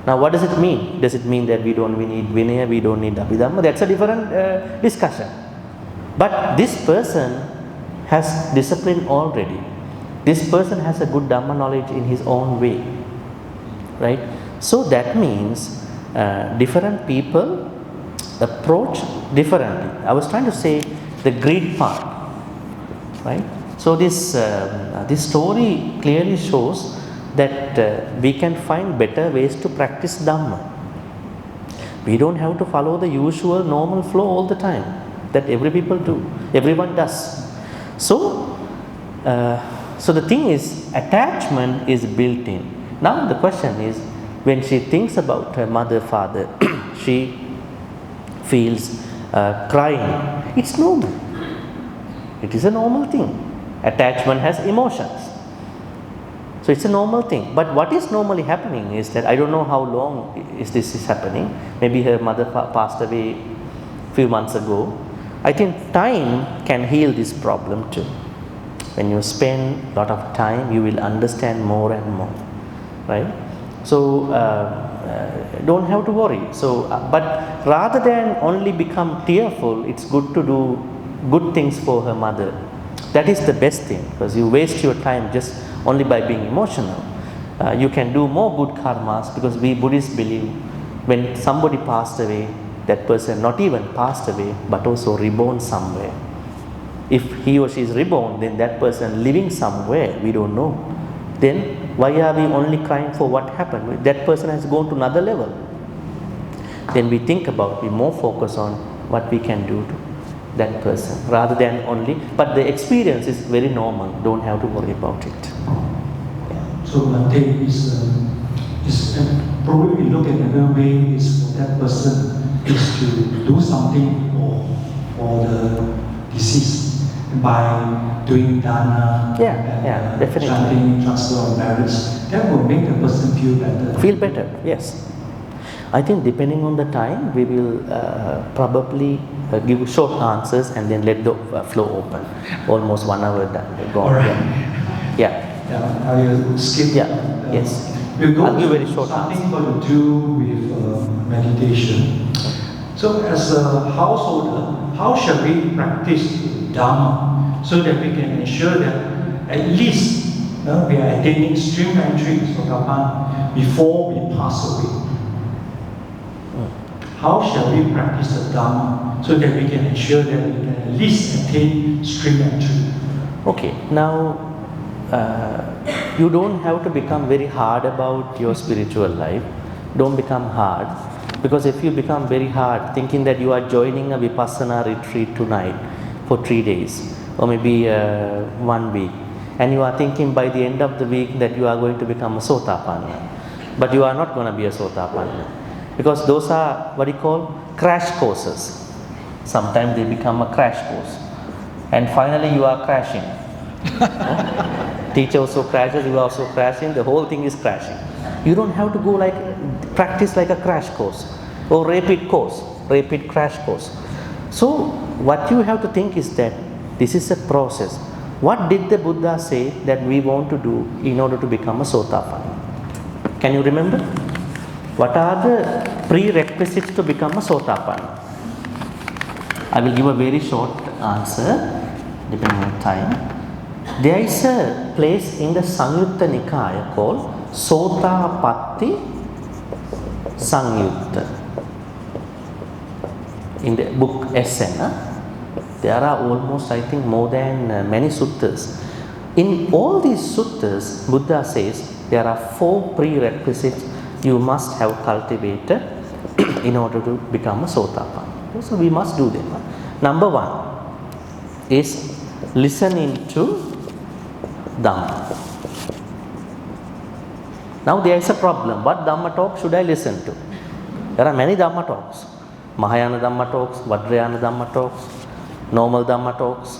Speaker 2: Now what does it mean? Does it mean that we need Vinaya, we don't need Abhidhamma? That's a different discussion. But this person has discipline already. This person has a good Dhamma knowledge in his own way. Right? So that means different people approach differently. I was trying to say the greed part, right? So this story clearly shows that we can find better ways to practice Dhamma. We don't have to follow the usual normal flow all the time that everyone does. So the thing is, attachment is built in. Now the question is, when she thinks about her mother, father, she feels crying. It's normal. It is a normal thing. Attachment has emotions. So it's a normal thing. But what is normally happening is that I don't know how long this is happening. Maybe her mother passed away a few months ago. I think time can heal this problem too. When you spend a lot of time, you will understand more and more, right? So don't have to worry. So, but rather than only become tearful, it's good to do good things for her mother. That is the best thing, because you waste your time just only by being emotional. You can do more good karmas, because we Buddhists believe when somebody passed away, that person not even passed away but also reborn somewhere. If he or she is reborn, then that person living somewhere, we don't know. Then why are we only crying for what happened? That person has gone to another level. Then we think about, we more focus on what we can do to that person rather than only, but the experience is very normal, don't have to worry about it.
Speaker 1: So Bhante is probably look at another way is for that person is to do something for the deceased by doing dana,
Speaker 2: definitely.
Speaker 1: chanting, transfer of marriage. That will make the person feel better.
Speaker 2: Feel better, yes. I think depending on the time, we will probably give short answers and then let the flow open. Almost 1 hour done. Gone.
Speaker 1: Right.
Speaker 2: Yeah.
Speaker 1: I will skip.
Speaker 2: Yes.
Speaker 1: We'll go
Speaker 2: I'll give
Speaker 1: to
Speaker 2: very short
Speaker 1: something
Speaker 2: answer.
Speaker 1: got to do with meditation. So as a householder, how shall we practice Dhamma so that we can ensure that at least we are attaining stream entry for Dhamma before we pass away? How shall we practice the Dhamma so that we can ensure that we can at least attain stream entry?
Speaker 2: Okay, now you don't have to become very hard about your spiritual life. Don't become hard, because if you become very hard thinking that you are joining a Vipassana retreat tonight for 3 days or maybe 1 week, and you are thinking by the end of the week that you are going to become a Sotapanna, but you are not going to be a Sotapanna, because those are what you call crash courses. Sometimes they become a crash course and finally you are crashing. Teacher also crashes, you are also crashing, the whole thing is crashing. You don't have to go like practice like a crash course or rapid crash course. So what you have to think is that this is a process. What did the Buddha say that we want to do in order to become a Sotapanna? Can you remember? What are the prerequisites to become a Sotapanna? I will give a very short answer depending on time. There is a place in the Samyutta Nikaya called Sotapatti Samyutta. In the book Essena, there are almost, I think, more than many suttas. In all these suttas, Buddha says there are 4 prerequisites you must have cultivated in order to become a Sotapanna. So we must do them. Number 1 is listening to Dhamma. Now there is a problem. What Dhamma talk should I listen to? There are many Dhamma talks. Mahayana Dhamma talks, Vajrayana Dhamma talks, normal Dhamma talks,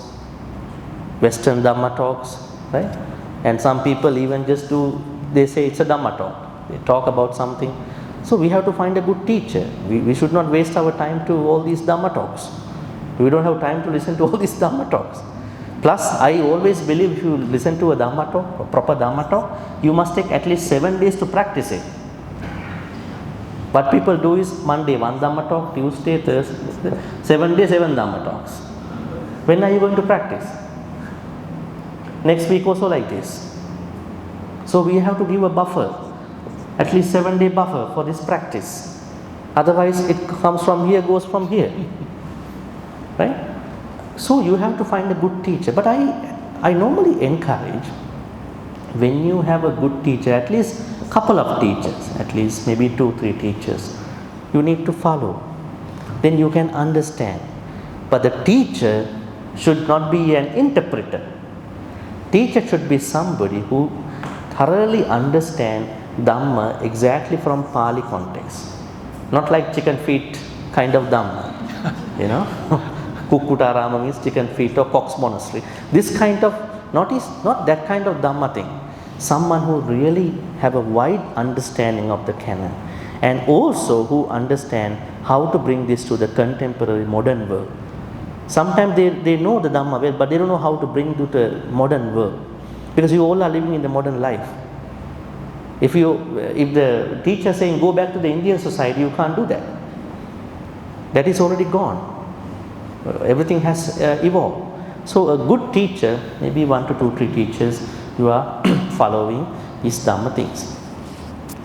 Speaker 2: Western Dhamma talks, right? And some people even they say it's a Dhamma talk. They talk about something. So we have to find a good teacher. We should not waste our time to all these Dhamma talks. We don't have time to listen to all these Dhamma talks. Plus, I always believe if you listen to a Dhamma talk, a proper Dhamma talk, you must take at least 7 days to practice it. What people do is Monday 1 Dhamma talk, Tuesday, Thursday, 7 days 7 Dhamma talks. When are you going to practice? Next week also like this. So we have to give a buffer, at least 7-day buffer for this practice. Otherwise, it comes from here, goes from here. Right? So you have to find a good teacher. But I normally encourage, when you have a good teacher, at least a couple of teachers, at least maybe 2-3 teachers, you need to follow. Then you can understand. But the teacher should not be an interpreter. Teacher should be somebody who thoroughly understand Dhamma exactly from Pali context. Not like chicken feet kind of Dhamma. You know, Kukutarama means chicken feet, or Cox Monastery. This kind of, not that kind of Dhamma thing. Someone who really have a wide understanding of the canon, and also who understand how to bring this to the contemporary modern world. Sometimes they know the Dhamma well, but they don't know how to bring to the modern world, because you all are living in the modern life. If the teacher is saying go back to the Indian society, you can't do that. That is already gone. Everything has evolved. So a good teacher, maybe 1 to 2, 3 teachers, you are following these Dhamma things.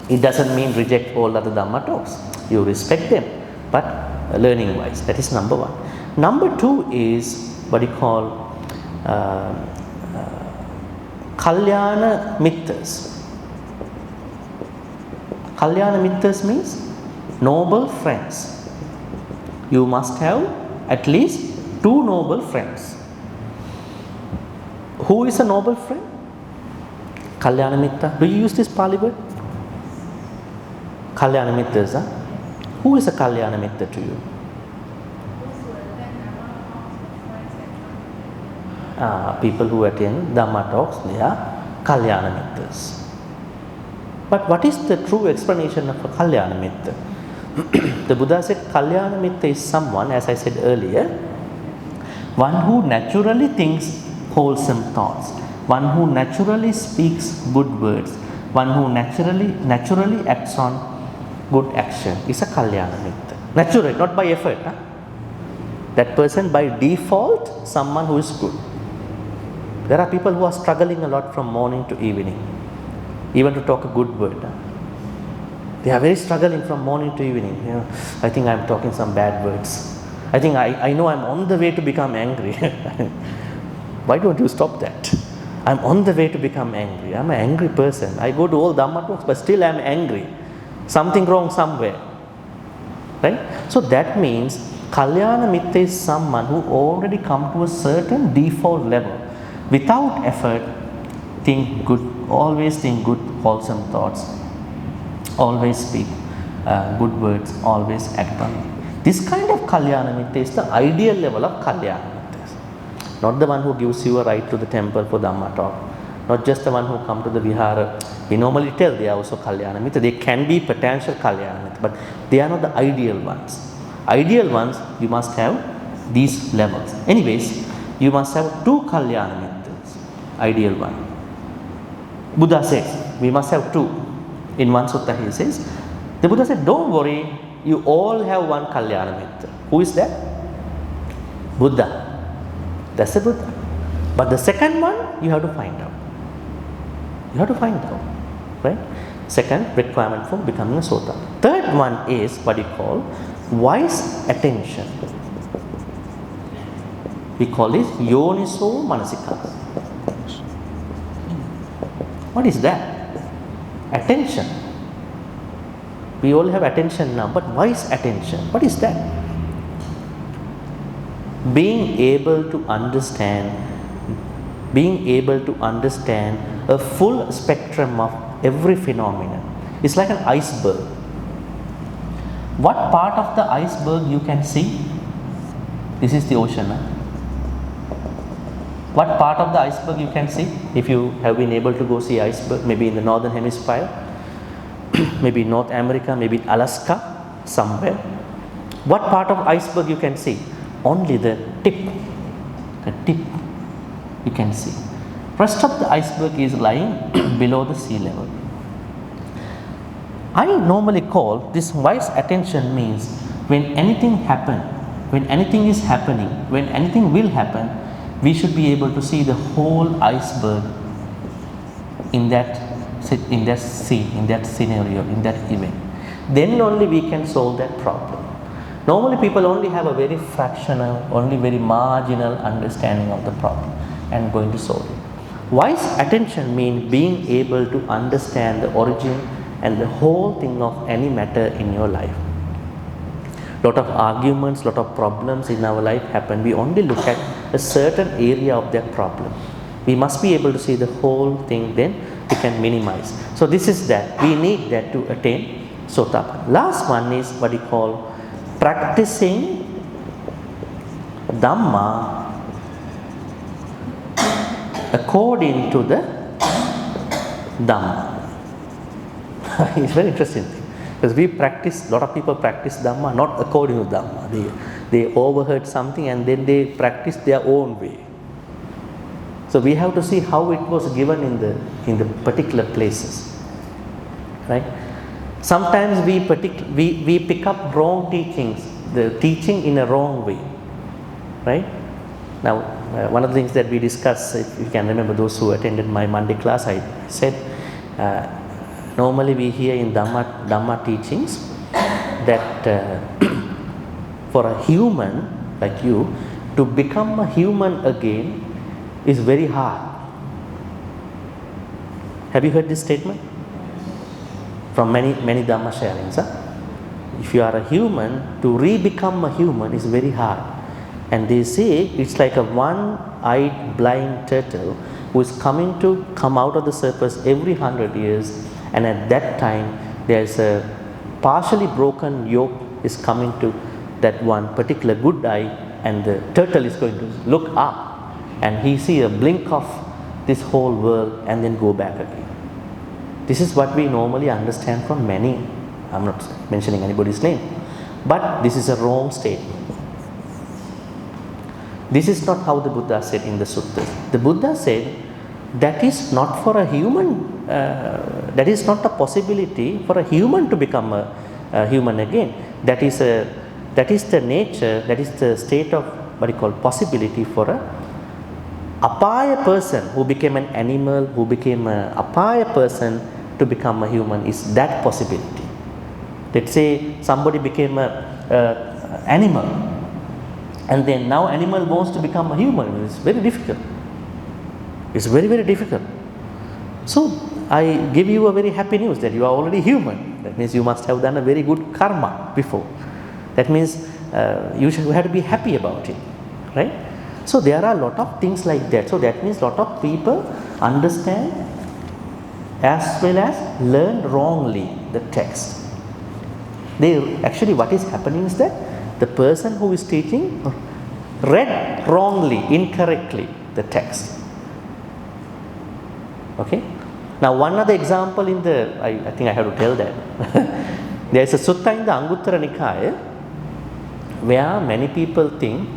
Speaker 2: It doesn't mean reject all other Dhamma talks. You respect them, but learning wise. That is number 1. Number 2 is what you call Kalyana Mittas. Kalyana Mittas means noble friends. You must have at least 2 noble friends. Who is a noble friend? Kalyana Mitta. Do you use this Pali word? Kalyana Mittas. Huh? Who is a Kalyana Mitta to you? People who attend Dhamma talks, they are Kalyana Mittas. But what is the true explanation of a Kalyana Mitta? The Buddha said Kalyana Mitta is someone, as I said earlier, one who naturally thinks wholesome thoughts, one who naturally speaks good words, one who naturally acts on good action is a Kalyana Mitta. Naturally, not by effort. Huh? That person by default, someone who is good. There are people who are struggling a lot from morning to evening, even to talk a good word. Huh? They are very struggling from morning to evening. You know, I think I am talking some bad words. I think I know I am on the way to become angry. Why don't you stop that? I am on the way to become angry. I am an angry person. I go to all Dhamma talks, but still I am angry. Something wrong somewhere. Right? So that means Kalyana Mitta is someone who already come to a certain default level. Without effort, think good, always think good, wholesome thoughts. Always speak good words, always act on it. This kind of Kalyana Mitta is the ideal level of Kalyana Mittas. Not the one who gives you a ride to the temple for Dhamma talk. Not just the one who come to the vihara. We normally tell they are also Kalyana Mitta. They can be potential Kalyana Mitta, but they are not the ideal ones. Ideal ones, you must have these levels. Anyways, you must have 2 Kalyana Mittas. Ideal one. Buddha says, we must have 2. In one sutta he says, the Buddha said, don't worry, you all have 1 Kalyana Mitta. Who is that? Buddha. That's the Buddha. But the second one, you have to find out. You have to find out. Right? Second requirement for becoming a Sota. Third one is what you call wise attention. We call it Yoniso Manasikara. What is that? Attention. We all have attention now, but wise attention. What is that? Being able to understand a full spectrum of every phenomenon. It's like an iceberg. What part of the iceberg you can see? This is the ocean. Huh? What part of the iceberg you can see? If you have been able to go see iceberg, maybe in the northern hemisphere, maybe North America, maybe Alaska, somewhere. What part of iceberg you can see? Only the tip. The tip you can see. Rest of the iceberg is lying below the sea level. I normally call this wise attention means when anything happens, when anything is happening, when anything will happen, we should be able to see the whole iceberg in that scene, in that scenario, in that event. then only we can solve that problem. Normally people only have a very fractional, only very marginal understanding of the problem and going to solve it. Wise attention means being able to understand the origin and the whole thing of any matter in your life. Lot of arguments, lot of problems in our life happen. We only look at a certain area of that problem. We must be able to see the whole thing, then we can minimize. So this is that. We need that to attain Sotapanna. Last one is what we call practicing Dhamma according to the Dhamma. It's very interesting thing. Because we practice, a lot of people practice Dhamma not according to Dhamma. They overheard something and then they practice their own way. So we have to see how it was given in the particular places, right? Sometimes we pick up wrong teachings, the teaching in a wrong way, right? Now, one of the things that we discussed, if you can remember those who attended my Monday class, I said, normally we hear in Dhamma teachings that for a human like you to become a human again is very hard. Have you heard this statement? From many Dhamma sharings. Huh? If you are a human, to re-become a human is very hard. And they say it's like a one-eyed blind turtle who is come out of the surface every 100 years, and at that time there's a partially broken yoke is coming to that one particular good eye, and the turtle is going to look up and he see a blink of this whole world and then go back again. This is what we normally understand from many. I'm not mentioning anybody's name, but this is a wrong statement. This is not how the Buddha said in the suttas. The Buddha said that is not for a human, that is not a possibility for a human to become a human again. That is the nature, that is the state of what you call possibility for a apaya person who became an animal, who became a apaya person to become a human, is that possibility. Let's say somebody became a animal, and then now animal wants to become a human. It's very difficult. It's very, very difficult. So I give you a very happy news that you are already human. That means you must have done a very good karma before. That means you have to be happy about it, right? So there are a lot of things like that. So that means a lot of people understand as well as learn wrongly the text. They actually, what is happening is that the person who is teaching read wrongly, incorrectly the text. Okay. Now one other example in the, I think I have to tell that. There is a sutta in the Anguttara Nikaya where many people think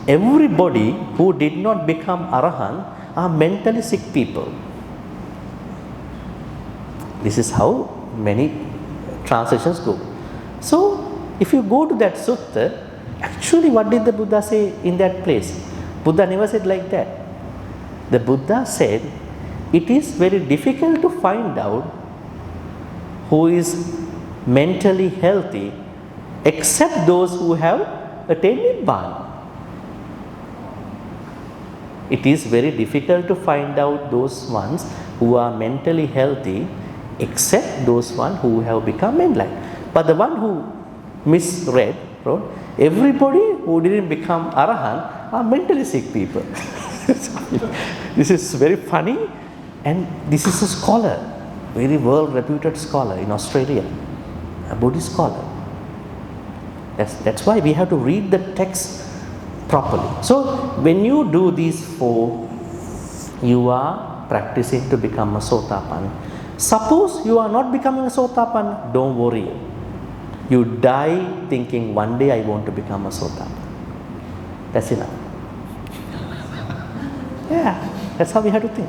Speaker 2: everybody who did not become Arahant are mentally sick people. This is how many translations go. So if you go to that sutta, actually what did the Buddha say in that place? Buddha never said like that. The Buddha said it is very difficult to find out who is mentally healthy except those who have attained Nibbana. It is very difficult to find out those ones who are mentally healthy except those ones who have become enlightened. But the one who misread, everybody who didn't become Arahant are mentally sick people. This is very funny, and this is a scholar, very world reputed scholar in Australia, a Buddhist scholar. That's why we have to read the text properly. So when you do these four, you are practicing to become a Sotapanna. Suppose you are not becoming a Sotapanna, don't worry. You die thinking one day I want to become a Sotapanna. That's enough. Yeah, that's how we have to think.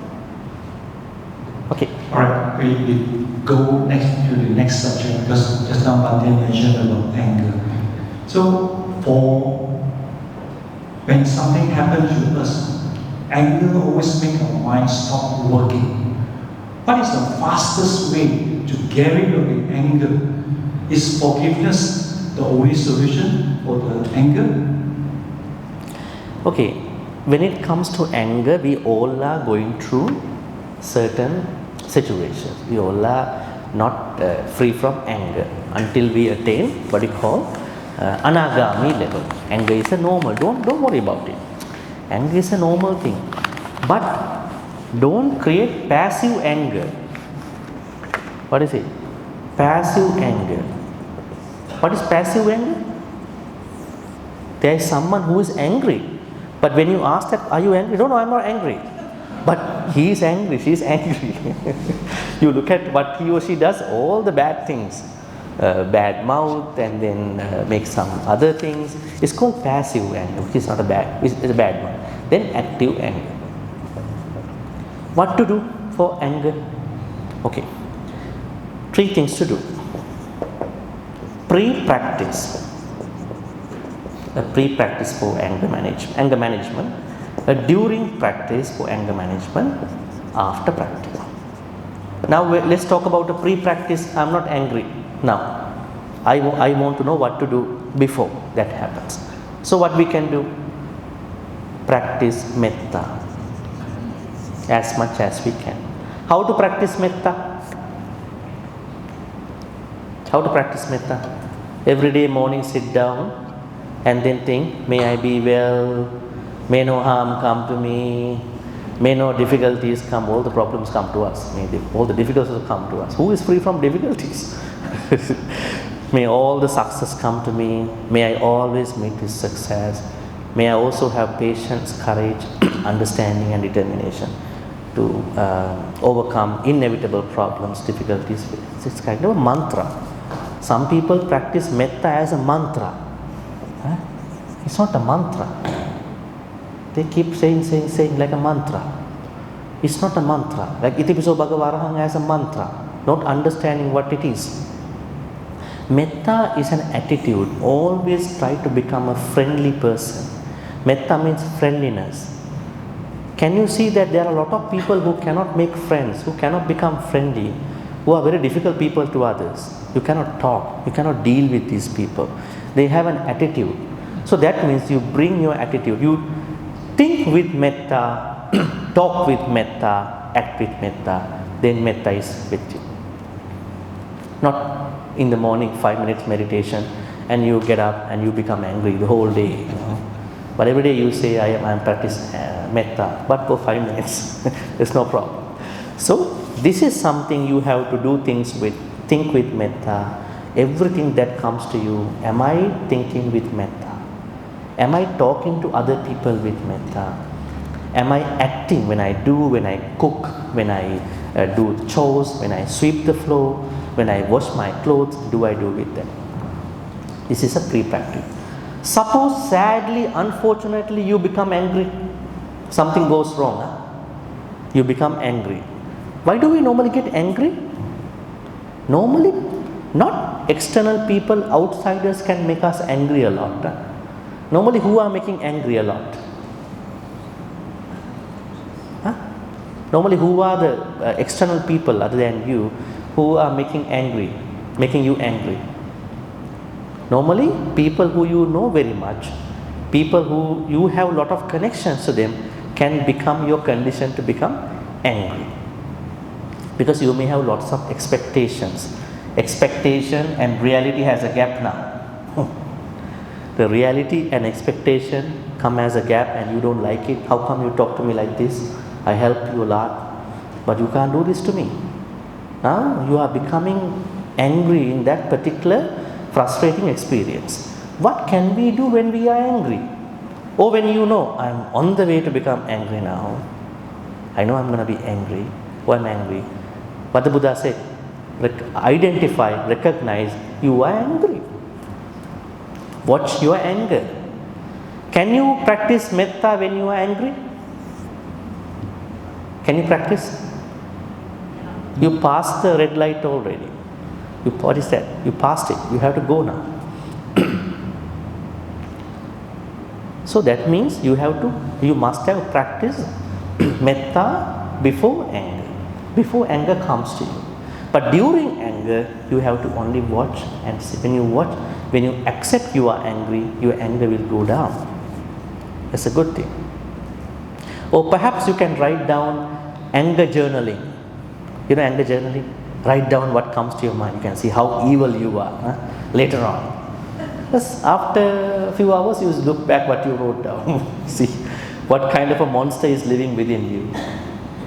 Speaker 2: Okay.
Speaker 1: Alright, we go next to the next subject, because just now Bhante mentioned about anger. So when something happens to us, anger always makes our mind stop working. What is the fastest way to get rid of the anger. Is forgiveness the only solution for the anger?
Speaker 2: Okay, when it comes to anger, we all are going through certain situations. We all are not free from anger until we attain what we call anagami level. Anger is a normal. Don't worry about it. Anger is a normal thing, but don't create passive anger. What is it? Passive anger. What is passive anger? There is someone who is angry, but when you ask that, are you angry? No, I'm not angry. But he is angry, she is angry. You look at what he or she does, all the bad things, bad mouth, and then make some other things. It's called passive anger, which is not a bad, it's a bad one. Then active anger. What to do for anger? Okay, 3 things to do. Pre-practice. A pre-practice for anger management. During practice for anger management, after practice. Now let's talk about the pre-practice. I'm not angry now. I want to know what to do before that happens. So what we can do? Practice metta as much as we can. How to practice metta? How to practice metta? Every day morning sit down and then think, may I be well, may no harm come to me, may no difficulties come, all the problems come to us, may all the difficulties come to us. Who is free from difficulties? May all the success come to me, may I always meet with success, may I also have patience, courage, understanding and determination to overcome inevitable problems, difficulties. It's kind of a mantra. Some people practice metta as a mantra. It's not a mantra. They keep saying like a mantra. It's not a mantra. Like Itipiso Bhagavarahang as a mantra, not understanding what it is. Metta is an attitude. Always try to become a friendly person. Metta means friendliness. Can you see that there are a lot of people who cannot make friends, who cannot become friendly, who are very difficult people to others? You cannot talk, you cannot deal with these people. They have an attitude. So that means you bring your attitude. You think with metta, talk with metta, act with metta, then metta is with you. Not in the morning 5 minutes meditation and you get up and you become angry the whole day. You know? But every day you say, I am practicing metta, but for 5 minutes, there's no problem. So this is something you have to do things with. Think with metta. Everything that comes to you, am I thinking with metta? Am I talking to other people with metta? Am I acting when I cook, when I do chores, when I sweep the floor, when I wash my clothes, do I do with them? This is a pre-practice. Suppose sadly, unfortunately, you become angry. Something goes wrong. You become angry. Why do we normally get angry? Normally, not external people, outsiders can make us angry a lot. Normally, who are making angry a lot? Normally, who are the external people other than you who are making you angry? Normally, people who you know very much, people who you have a lot of connections to them can become your condition to become angry. Because you may have lots of expectations. Expectation and reality has a gap now. The reality and expectation come as a gap and you don't like it. How come you talk to me like this? I helped you a lot, but you can't do this to me. Now you are becoming angry in that particular frustrating experience. What can we do when we are angry? Or when you know, I'm on the way to become angry now. I know I'm going to be angry. Oh, I'm angry. But the Buddha said, identify, recognize you are angry. Watch your anger. Can you practice metta when you are angry? Can you practice? You passed the red light already. What is that? You passed it. You have to go now. So that means you must have practiced metta before anger. Before anger comes to you. But during anger, you have to only watch and see. When you accept you are angry, your anger will go down. That's a good thing. Or perhaps you can write down anger journaling. You know anger journaling? Write down what comes to your mind. You can see how evil you are later on. Just after a few hours, you look back what you wrote down. See what kind of a monster is living within you.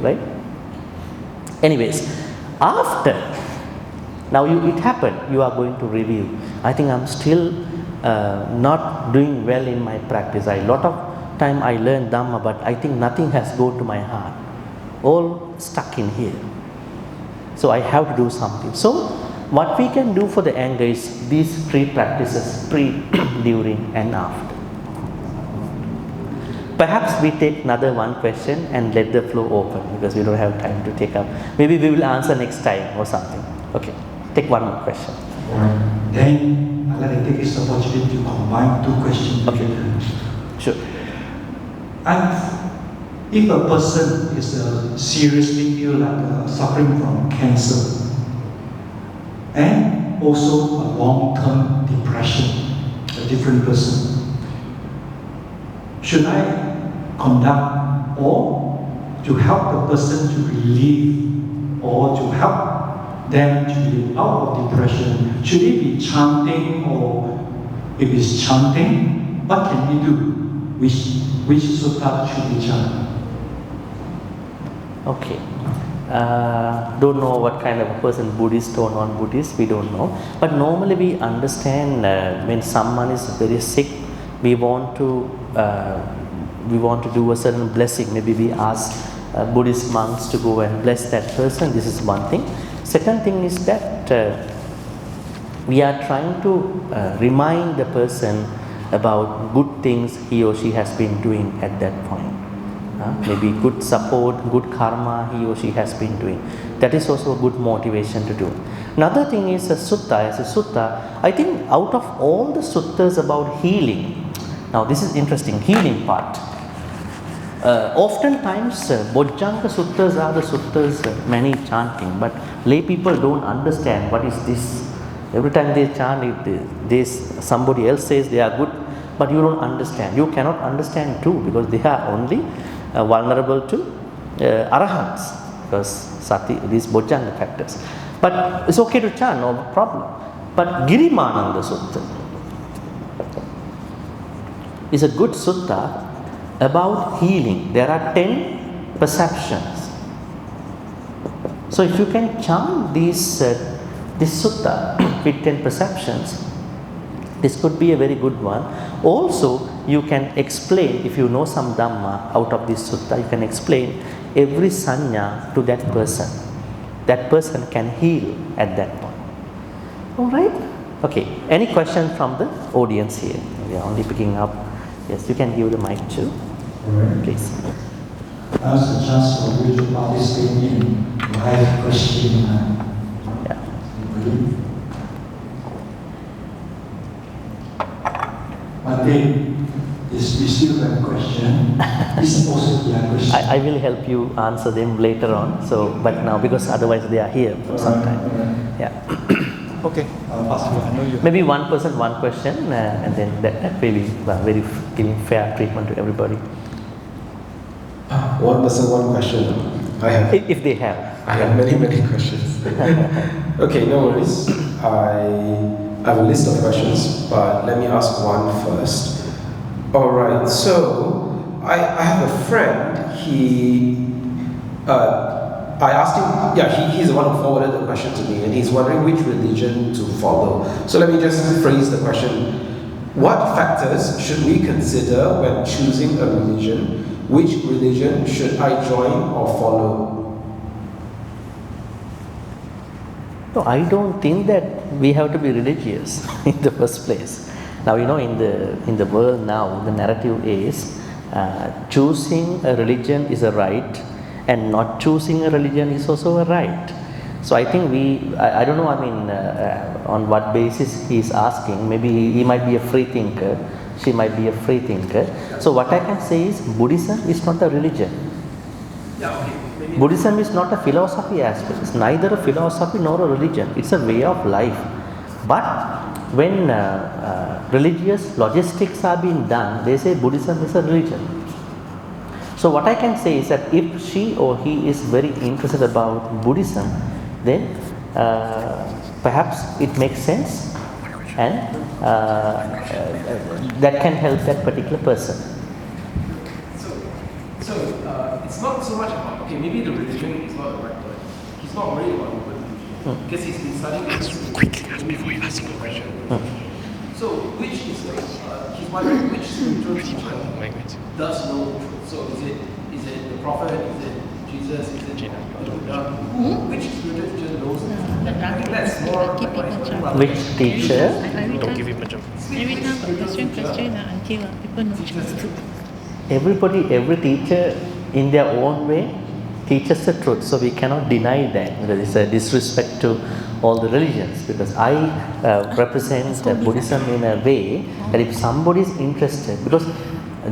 Speaker 2: Right? Anyways, after, now it happened, you are going to review. I think I'm still not doing well in my practice. A lot of time I learned Dhamma, but I think nothing has gone to my heart. All stuck in here. So I have to do something. So what we can do for the anger is these three practices, pre, during and after. Perhaps we take another one question and let the flow open because we don't have time to take up. Maybe we will answer next time or something. Okay, take one more question.
Speaker 1: Then I'd like to take this opportunity to combine two questions together.
Speaker 2: Sure.
Speaker 1: And if a person is seriously ill, like suffering from cancer, and also a long-term depression, a different person, should I conduct or to help the person to relieve or to help them to live out of depression? Should it be chanting, or if it's chanting, what can we do? Which sutta should we chant?
Speaker 2: Okay. Don't know what kind of a person, Buddhist or non-Buddhist, we don't know. But normally we understand when someone is very sick, we want to do a certain blessing. Maybe we ask Buddhist monks to go and bless that person. This is one thing. Second thing is that we are trying to remind the person about good things he or she has been doing at that point. Maybe good support, good karma he or she has been doing. That is also a good motivation to do. Another thing is a sutta. As a sutta, I think out of all the suttas about healing, now this is interesting, healing part. Oftentimes, Bojjhanga suttas are the suttas many chanting, but lay people don't understand what is this. Every time they chant, somebody else says they are good, but you don't understand. You cannot understand too because they are only vulnerable to arahants, because sati, these Bojjhanga factors. But it's okay to chant, no problem. But Girimananda Sutta is a good sutta about healing. There are 10 perceptions. So if you can chant this sutta with 10 perceptions, this could be a very good one. Also, you can explain, if you know some Dhamma out of this sutta, you can explain every sanya to that person. That person can heal at that point. Alright? Okay. Any question from the audience here? We are only picking up. Yes, you can give the mic too.
Speaker 1: Alright.
Speaker 2: Please.
Speaker 1: Now's the chance for you to participate in live question.
Speaker 2: Yeah.
Speaker 1: Bhante, we still have a question. This is also a question.
Speaker 2: I will help you answer them later on. So, but now because otherwise they are here for some time. Yeah.
Speaker 3: Okay. I know you.
Speaker 2: Maybe one person, one question, and then that will be very giving fair treatment to everybody.
Speaker 4: One person, one question. I have.
Speaker 2: If they have.
Speaker 4: I have many questions. Okay, no worries. I have a list of questions, but let me ask one first. Alright, so I have a friend, I asked him, he's the one who forwarded the question to me, and he's wondering which religion to follow. So let me just phrase the question. What factors should we consider when choosing a religion? Which religion should I join or follow?
Speaker 2: No, I don't think that we have to be religious in the first place. Now, in the world now, the narrative is choosing a religion is a right, and not choosing a religion is also a right. So I think I don't know, on what basis he is asking. Maybe he might be a free thinker, she might be a free thinker. So what I can say is Buddhism is not a religion.
Speaker 3: Yeah, okay. Maybe
Speaker 2: Buddhism is not a philosophy aspect. It's neither a philosophy nor a religion. It's a way of life. But when religious logistics are being done, they say Buddhism is a religion. So what I can say is that if she or he is very interested about Buddhism, then perhaps it makes sense, and that can help that particular person.
Speaker 4: So it's not so much about, okay, maybe the religion is not the right word. He's not worried about the religion because he's been studying this before you ask the question. So which is he's wondering which spiritual teacher does know the truth. So is it the prophet? Is it Jesus? Is it Buddha? Which spiritual teacher knows the truth? I think that's more
Speaker 2: Which teacher?
Speaker 3: Don't give him a job.
Speaker 5: Every time question until people know chance to.
Speaker 2: Every teacher in their own way teaches the truth, so we cannot deny that. There is a disrespect to all the religions, because I represent Buddhism in a way that if somebody is interested, because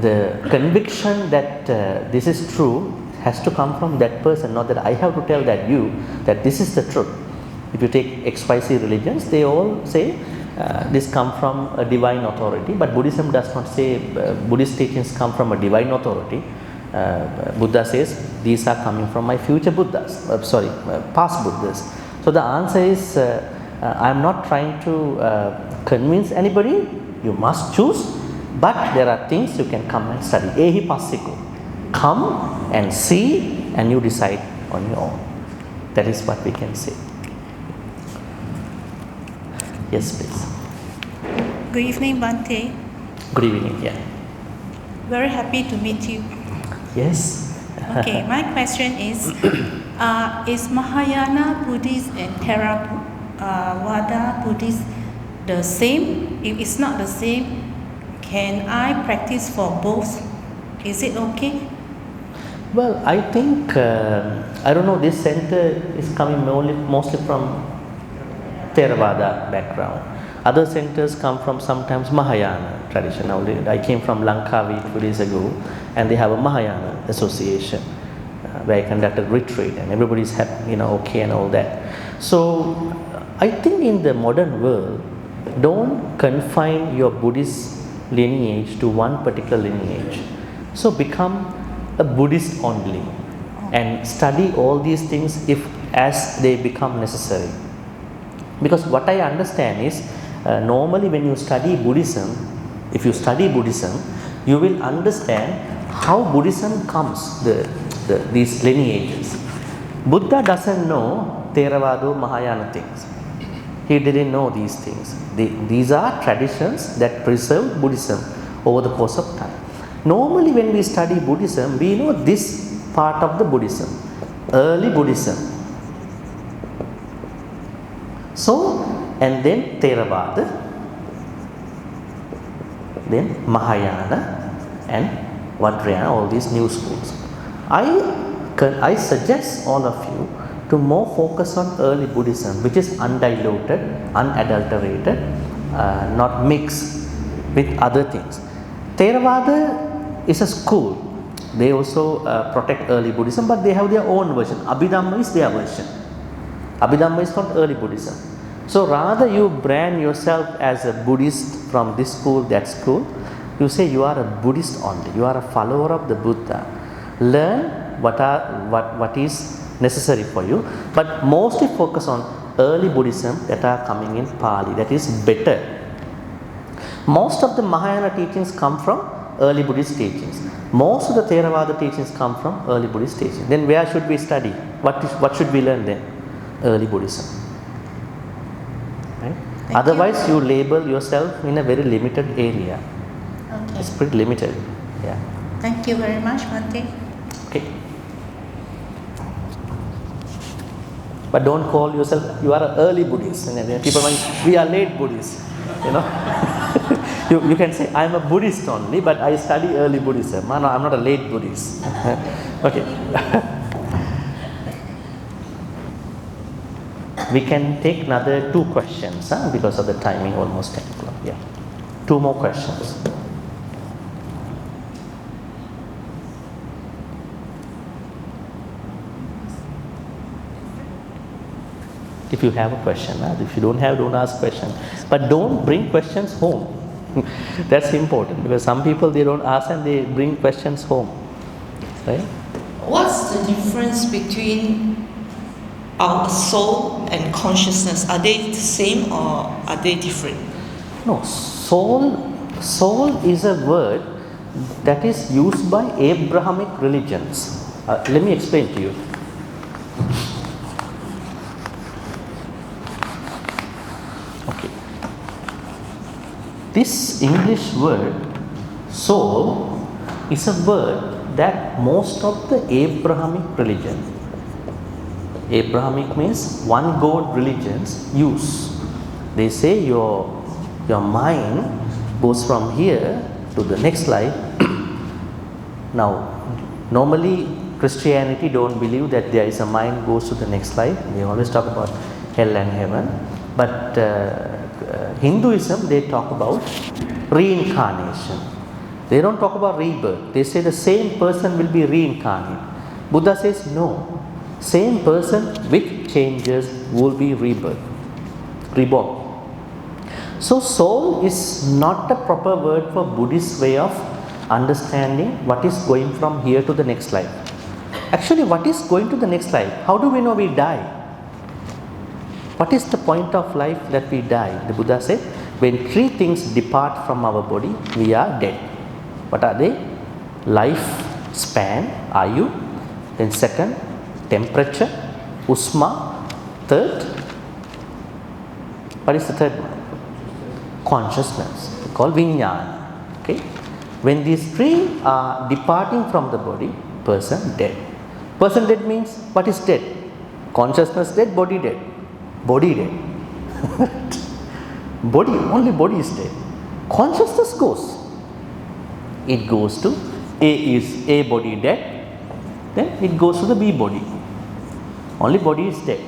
Speaker 2: the conviction that this is true has to come from that person, not that I have to tell that you that this is the truth. If you take XYZ religions, they all say this come from a divine authority, but Buddhism does not say Buddhist teachings come from a divine authority. Buddha says these are coming from my future Buddhas, past Buddhas. So the answer is I am not trying to convince anybody you must choose, but there are things you can come and study. Ehi passiko. Come and see and you decide on your own. That is what we can say. Yes, please.
Speaker 5: Good evening, Bhante.
Speaker 2: Good evening. Yeah.
Speaker 5: Very happy to meet you.
Speaker 2: Yes.
Speaker 5: Okay, my question is Mahayana Buddhist and Theravada Buddhist the same? If it's not the same, can I practice for both? Is it okay?
Speaker 2: Well, I think, I don't know, this center is coming mostly from Theravada background. Other centers come from sometimes Mahayana tradition. I came from Langkawi 2 days ago, and they have a Mahayana association where I conducted retreat, and everybody's happy, okay and all that. So I think in the modern world, don't confine your Buddhist lineage to one particular lineage. So become a Buddhist only and study all these things as they become necessary. Because what I understand is normally when you study Buddhism, if you study Buddhism, you will understand how Buddhism comes, these lineages. Buddha doesn't know Theravada Mahayana things. He didn't know these things. These are traditions that preserve Buddhism over the course of time. Normally when we study Buddhism, we know this part of the Buddhism, early Buddhism. So, and then Theravada, then Mahayana and Vajrayana, all these new schools. I suggest all of you to more focus on early Buddhism, which is undiluted, unadulterated, not mixed with other things. Theravada is a school. They also protect early Buddhism, but they have their own version. Abhidhamma is their version. Abhidhamma is not early Buddhism. So rather you brand yourself as a Buddhist from this school, that school, you say you are a Buddhist only. You are a follower of the Buddha. Learn what is necessary for you, but mostly focus on early Buddhism that are coming in Pali. That is better. Most of the Mahayana teachings come from early Buddhist teachings. Most of the Theravada teachings come from early Buddhist teachings. Then where should we study? What should we learn then? Early Buddhism. Right? Otherwise you label yourself in a very limited area.
Speaker 5: Okay.
Speaker 2: It's pretty limited. Yeah.
Speaker 5: Thank you very much, Bhante.
Speaker 2: Okay. But don't call yourself, you are an early Buddhist. And then people might, we are late Buddhists. You can say, I am a Buddhist only, but I study early Buddhism. No, I am not a late Buddhist. Okay. We can take another 2 questions because of the timing, almost 10 o'clock. Yeah. 2 more questions. if you have a question. If you don't have, don't ask question. But don't bring questions home. That's important, because some people, they don't ask and they bring questions home. Right?
Speaker 6: What's the difference between our soul and consciousness? Are they the same or are they different?
Speaker 2: No, soul is a word that is used by Abrahamic religions. Let me explain to you. Okay. This English word, soul, is a word that most of the Abrahamic religion, Abrahamic means one God religions, use. They say your mind goes from here to the next life. Now, normally Christianity don't believe that there is a mind goes to the next life. They always talk about hell and heaven. But Hinduism, they talk about reincarnation. They don't talk about rebirth. They say the same person will be reincarnated. Buddha says no. Same person with changes will be reborn. So soul is not a proper word for Buddhist way of understanding what is going from here to the next life. Actually, what is going to the next life? How do we know we die? What is the point of life that we die? The Buddha said, when three things depart from our body, we are dead. What are they? Life span, ayu. Then second, temperature, usma. Third, what is the third one? Consciousness, called vijnana. Okay? When these three are departing from the body, person dead. Person dead means, what is dead? Consciousness dead, body dead. Body dead. Body, only body is dead. Consciousness goes. It goes to A body dead, then it goes to the B body. Only body is dead.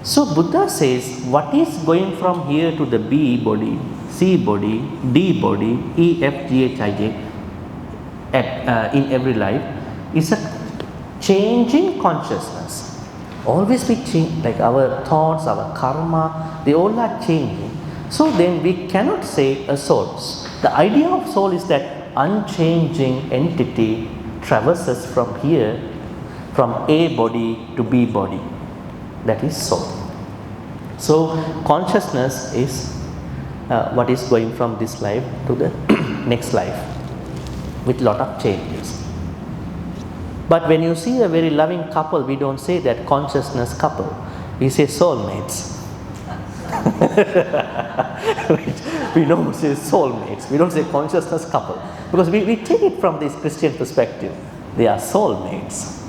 Speaker 2: So Buddha says, what is going from here to the B body, C body, D body, E, F, G, H, I, J, in every life is a changing consciousness. Always we change, like our thoughts, our karma, they all are changing. So then we cannot say a soul. The idea of soul is that unchanging entity traverses from here, from A body to B body. That is soul. So consciousness is what is going from this life to the next life with lot of changes. But when you see a very loving couple, we don't say that consciousness couple. We say soulmates. We don't say soulmates. We don't say consciousness couple. Because we take it from this Christian perspective. They are soulmates.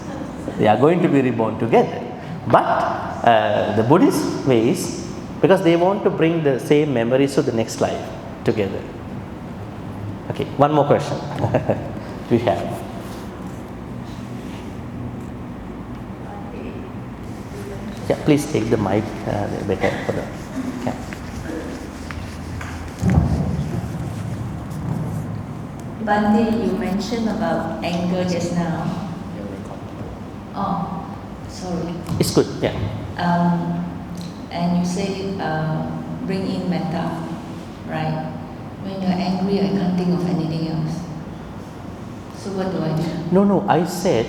Speaker 2: They are going to be reborn together. But the Buddhist ways, because they want to bring the same memories to the next life together. Okay, one more question we have. Yeah, please take the mic better for the. Yeah.
Speaker 7: Bhante, you mentioned about anger just now. Oh, sorry.
Speaker 2: It's good, yeah.
Speaker 7: And you say bring in metta, right? When you're angry, I can't think of anything else. So what do I do?
Speaker 2: No, I said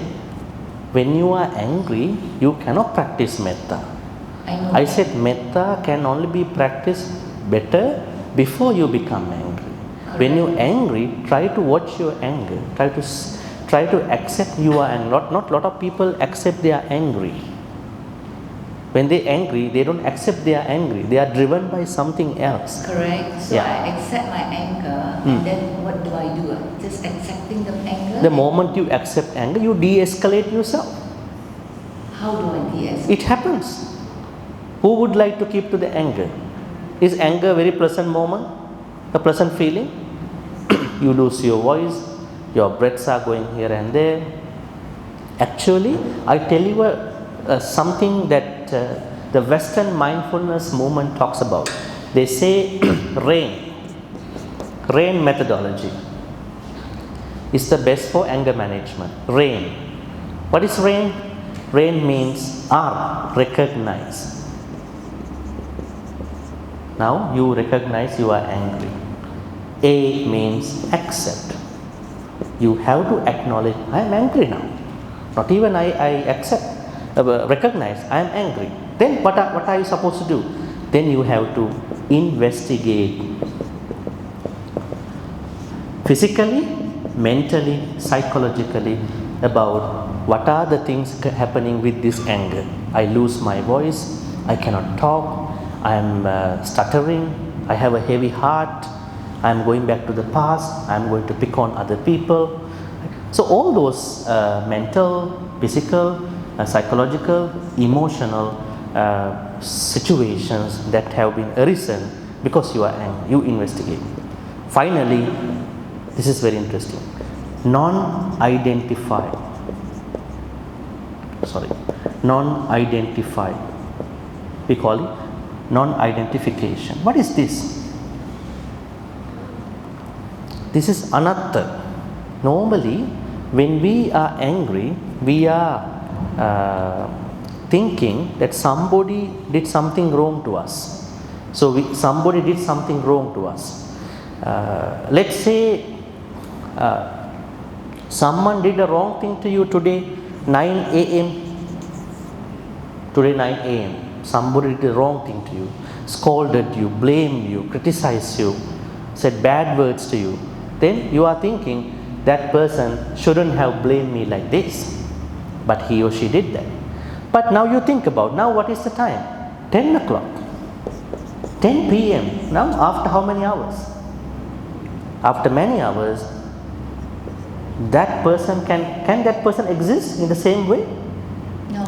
Speaker 2: when you are angry, you cannot practice metta.
Speaker 7: I know.
Speaker 2: I said metta can only be practiced better before you become angry.
Speaker 7: Correct.
Speaker 2: When you're angry, try to watch your anger. Try to accept you are angry. Not lot of people accept they are angry. When they angry, they don't accept they are angry. They are driven by something else.
Speaker 7: Correct. So
Speaker 2: Yeah.
Speaker 7: I accept my anger, and then what do I do? Just accepting the anger?
Speaker 2: The moment you accept anger, you de-escalate yourself.
Speaker 7: How do I de-escalate?
Speaker 2: It happens. Who would like to keep to the anger? Is anger a very pleasant moment? A pleasant feeling? You lose your voice, your breaths are going here and there. Actually, I tell you something that the Western mindfulness movement talks about. They say rain methodology is the best for anger management. Rain. What is rain? Rain means recognize. Now you recognize you are angry. A means accept. You have to acknowledge, I am angry now. Not even I accept, recognize I am angry. Then what are you supposed to do? Then you have to investigate physically, mentally, psychologically about what are the things happening with this anger. I lose my voice, I cannot talk, I am stuttering, I have a heavy heart, I am going back to the past, I am going to pick on other people. So all those mental, physical, psychological, emotional situations that have been arisen because you are angry, you investigate. Finally, this is very interesting. Non-identified. We call it non-identification. What is this? This is anatta. Normally, when we are angry, we are thinking that somebody did something wrong to us. So somebody did something wrong to us. Let's say someone did a wrong thing to you today, 9 a.m. Today 9 a.m. Somebody did a wrong thing to you, scolded you, blamed you, criticized you, said bad words to you. Then you are thinking that person shouldn't have blamed me like this, but he or she did that. But now you think about, now what is the time? 10 o'clock, 10 p.m. Now after how many hours? After many hours, that person can that person exist in the same way?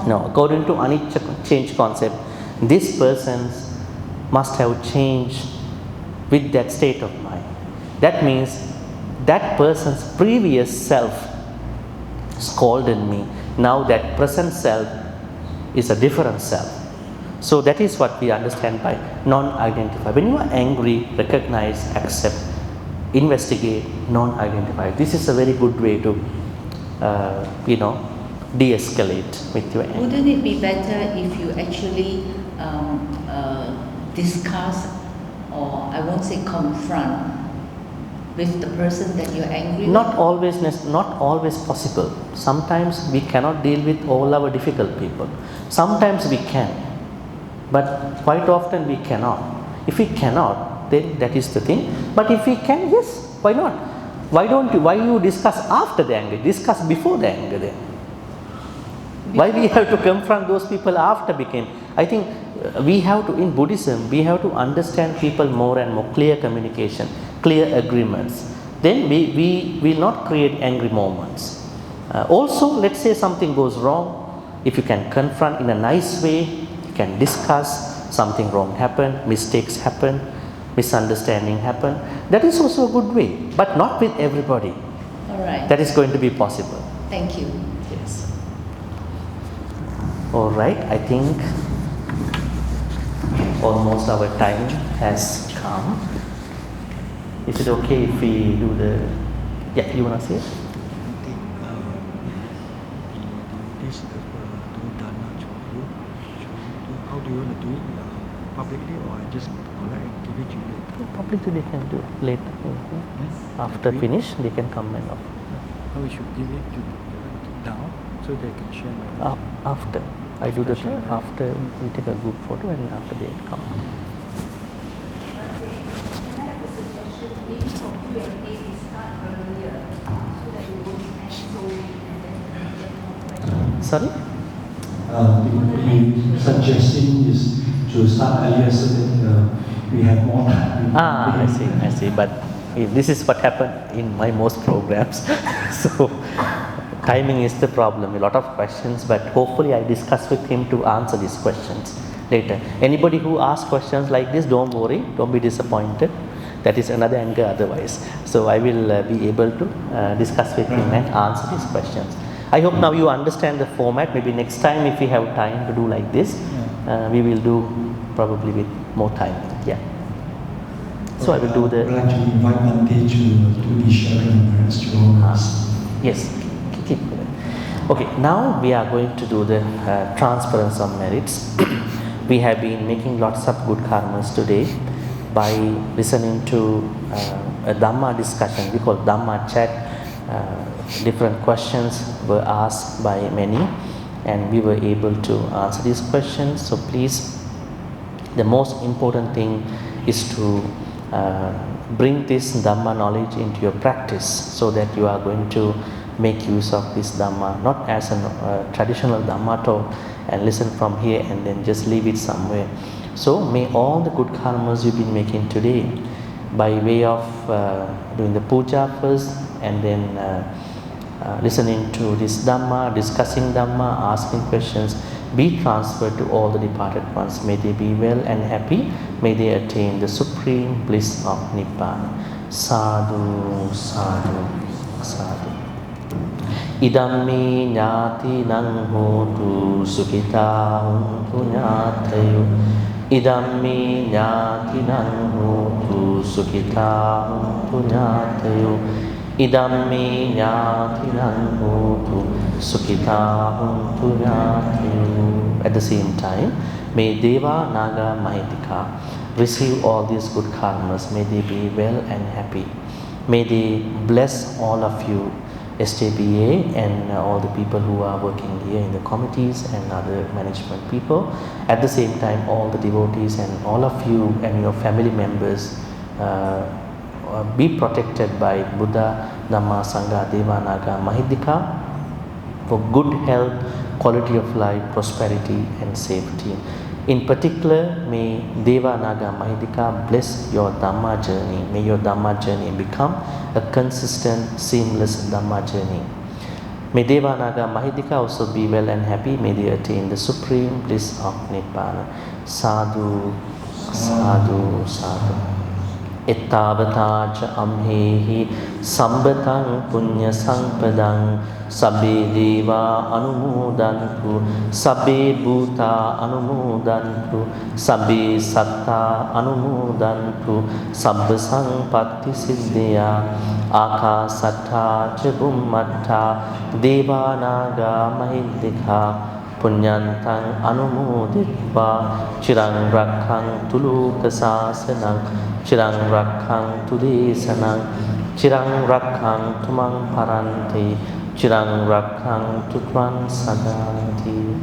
Speaker 2: No. According to anicca change concept, this person must have changed with that state of mind. That means that person's previous self scolded me. Now that present self is a different self. So that is what we understand by non-identify. When you are angry, recognize, accept, investigate, non-identify. This is a very good way to, de-escalate with your anger.
Speaker 7: Wouldn't it be better if you actually discuss, or I won't say confront, with the person that you're angry with?
Speaker 2: Not always possible. Sometimes we cannot deal with all our difficult people. Sometimes we can, but quite often we cannot. If we cannot, then that is the thing. But if we can, yes, why not? Why you discuss after the anger? Discuss before the anger then. Why we have to confront those people after became? I think we have to, in Buddhism, we have to understand people more and more, clear communication, clear agreements. Then we will not create angry moments. Also, let's say something goes wrong. If you can confront in a nice way, you can discuss, something wrong happened, mistakes happen, misunderstanding happen. That is also a good way, but not with everybody.
Speaker 7: All right.
Speaker 2: That is going to be possible.
Speaker 7: Thank you.
Speaker 2: Yes. All right, I think almost our time has come. Is it okay if we do the... Yeah, you want to say it?
Speaker 3: This do Dhamma you. How do you want to do it? Publicly, or I just give it to you later?
Speaker 2: Publicly they can do it later.
Speaker 3: Yes.
Speaker 2: After finish, they can come and off.
Speaker 3: No, we should give it to down so they can share my
Speaker 2: After. I do the thing, after we take a group photo and after they come. Sorry?
Speaker 1: The suggesting is to start earlier so that we have more time.
Speaker 2: I see. But this is what happened in my most programs. So timing is the problem. A lot of questions, but hopefully I discuss with him to answer these questions later. Anybody who asks questions like this, don't worry, don't be disappointed. That is another anger otherwise. So I will be able to discuss with him and answer these questions. I hope now you understand the format. Maybe next time if we have time to do like this, we will do probably with more time. Yeah. So I will do the...
Speaker 1: I would like to invite Bhante to do the sharing perhaps to all of us.
Speaker 2: Yes. Keep going. Okay, now we are going to do the transference of merits. We have been making lots of good karmas today. by listening to a Dhamma discussion, we call Dhamma chat. Different questions were asked by many, and we were able to answer these questions. So please, the most important thing is to bring this Dhamma knowledge into your practice, so that you are going to make use of this Dhamma, not as a traditional Dhamma talk and listen from here and then just leave it somewhere. So may all the good karmas you've been making today, by way of doing the puja first and then listening to this Dhamma, discussing Dhamma, asking questions, be transferred to all the departed ones. May they be well and happy. May they attain the supreme bliss of Nibbana. Sadhu, sadhu, sadhu. Idammi ñāti nang hotu sukhita huntu ñātayo. Idammi ñāti nang hotu sukhita huntu ñātayo. Idammi ñāti nang hotu sukhita huntu ñātayo. At the same time, may Deva, Naga, Mahitika receive all these good karmas. May they be well and happy. May they bless all of you, SJBA, and all the people who are working here in the committees and other management people. At the same time, all the devotees and all of you and your family members be protected by Buddha, Dhamma, Sangha, Deva, Naga, Mahidika for good health, quality of life, prosperity and safety. In particular, may Deva, Naga, Mahidika bless your Dhamma journey. May your Dhamma journey become a consistent, seamless Dhamma journey. May Deva, Naga, Mahidika also be well and happy. May they attain the supreme bliss of Nibbana. Sadhu, sadhu, sadhu. Ettavataja amhehi sambatang punya sampadang sabbe deva anumodantu sabbe bhuta anumodantu sabbe satta anumodantu sabba sampatti siddhya akasatta ca bummatta deva naga mahiddika punyantang anumoditva chirang rakhang tuluka sasanang chirang rakhang tudesanang chirang rakhang tumang paranti chirang rakhang tutvan sadanti.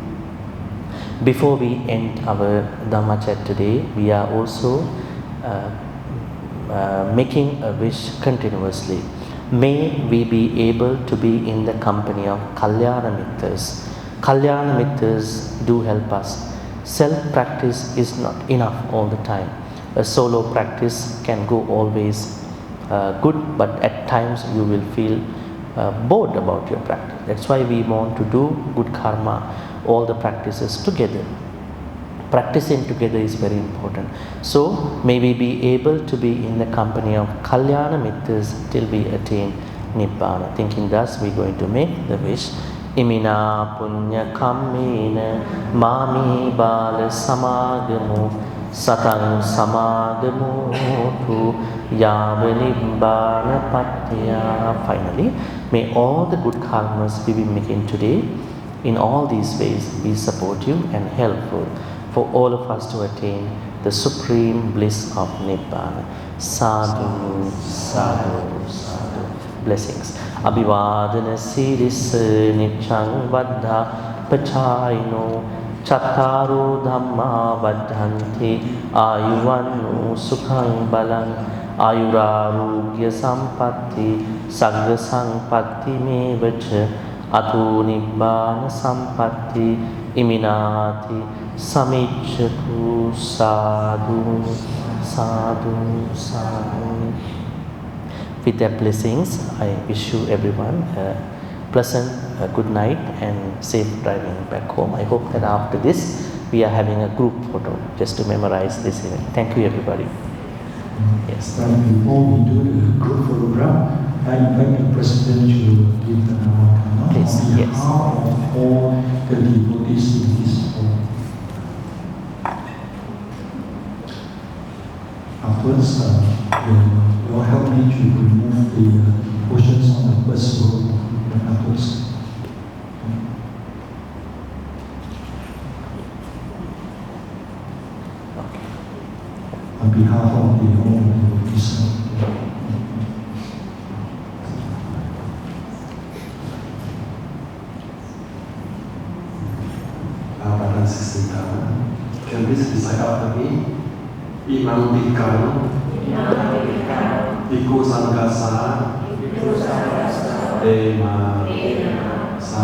Speaker 2: Before we end our Dhamma chat today, we are also making a wish continuously. May we be able to be in the company of Kalyana Mittas. Kalyana Mittas do help us. Self-practice is not enough all the time. A solo practice can go always good, but at times you will feel bored about your practice. That's why we want to do good karma, all the practices together. Practicing together is very important. So may we be able to be in the company of Kalyana Mittas till we attain Nibbana. Thinking thus, we're going to make the wish. Imina punya kammena mami bala samagamo satang samagamo tu yavanibbana patya. Finally, may all the good karmas we be making today in all these ways be supportive and helpful for all of us to attain the supreme bliss of Nibbana. Sadhu, sadhu, sadhu. Blessings. Abhivadana Sirisa Nichang Vaddha Pachayino Chattaro Dhamma Vaddhanti Ayuvanu Sukhang Balang Ayurarugya Sampatti Sagga Sampatti Mevacha Atu Nibbana Sampatti Iminati Samichatu. Sadhu, sadhu, sadhu. With their blessings, I wish you everyone a pleasant good night and safe driving back home. I hope that after this, we are having a group photo just to memorize this event. Thank you, everybody. Yes.
Speaker 1: Before we do the group photograph, I invite the President to give the Namaskar
Speaker 2: Please,
Speaker 1: on
Speaker 2: yes.
Speaker 1: behalf of all the devotees in this hall. Afterwards, you'll help me to remove the cushions on the first row afterwards. On behalf of the whole devotees.
Speaker 8: Brothers and sisters, can this recite after me? Imam Tikam, Iku Sangkasa, Dema, Sa.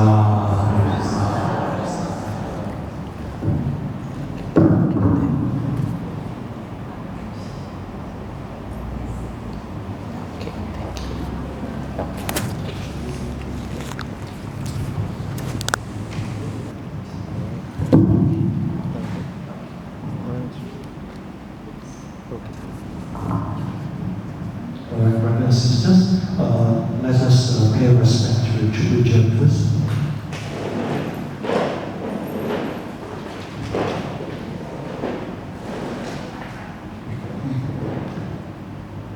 Speaker 1: Alright, brothers and sisters, let us pay respect to the tribute first.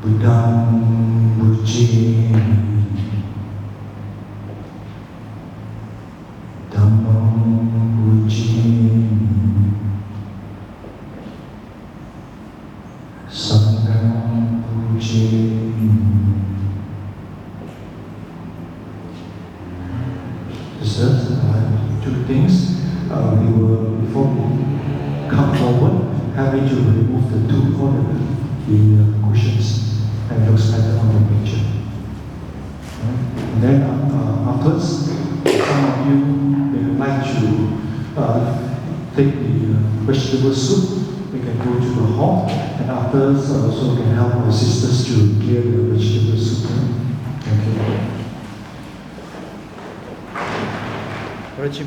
Speaker 1: Buddham Bujimi, Dhammam Bujimi, Subang Bujimi. Sisters, two things. We will, before we come forward, having to remove the two corners, the cushions, and those matter on the picture. And then afterwards, some of you may like to take the vegetable soup. We can go to the hall, and afterwards also can help our sisters to clear the vegetable soup. Okay.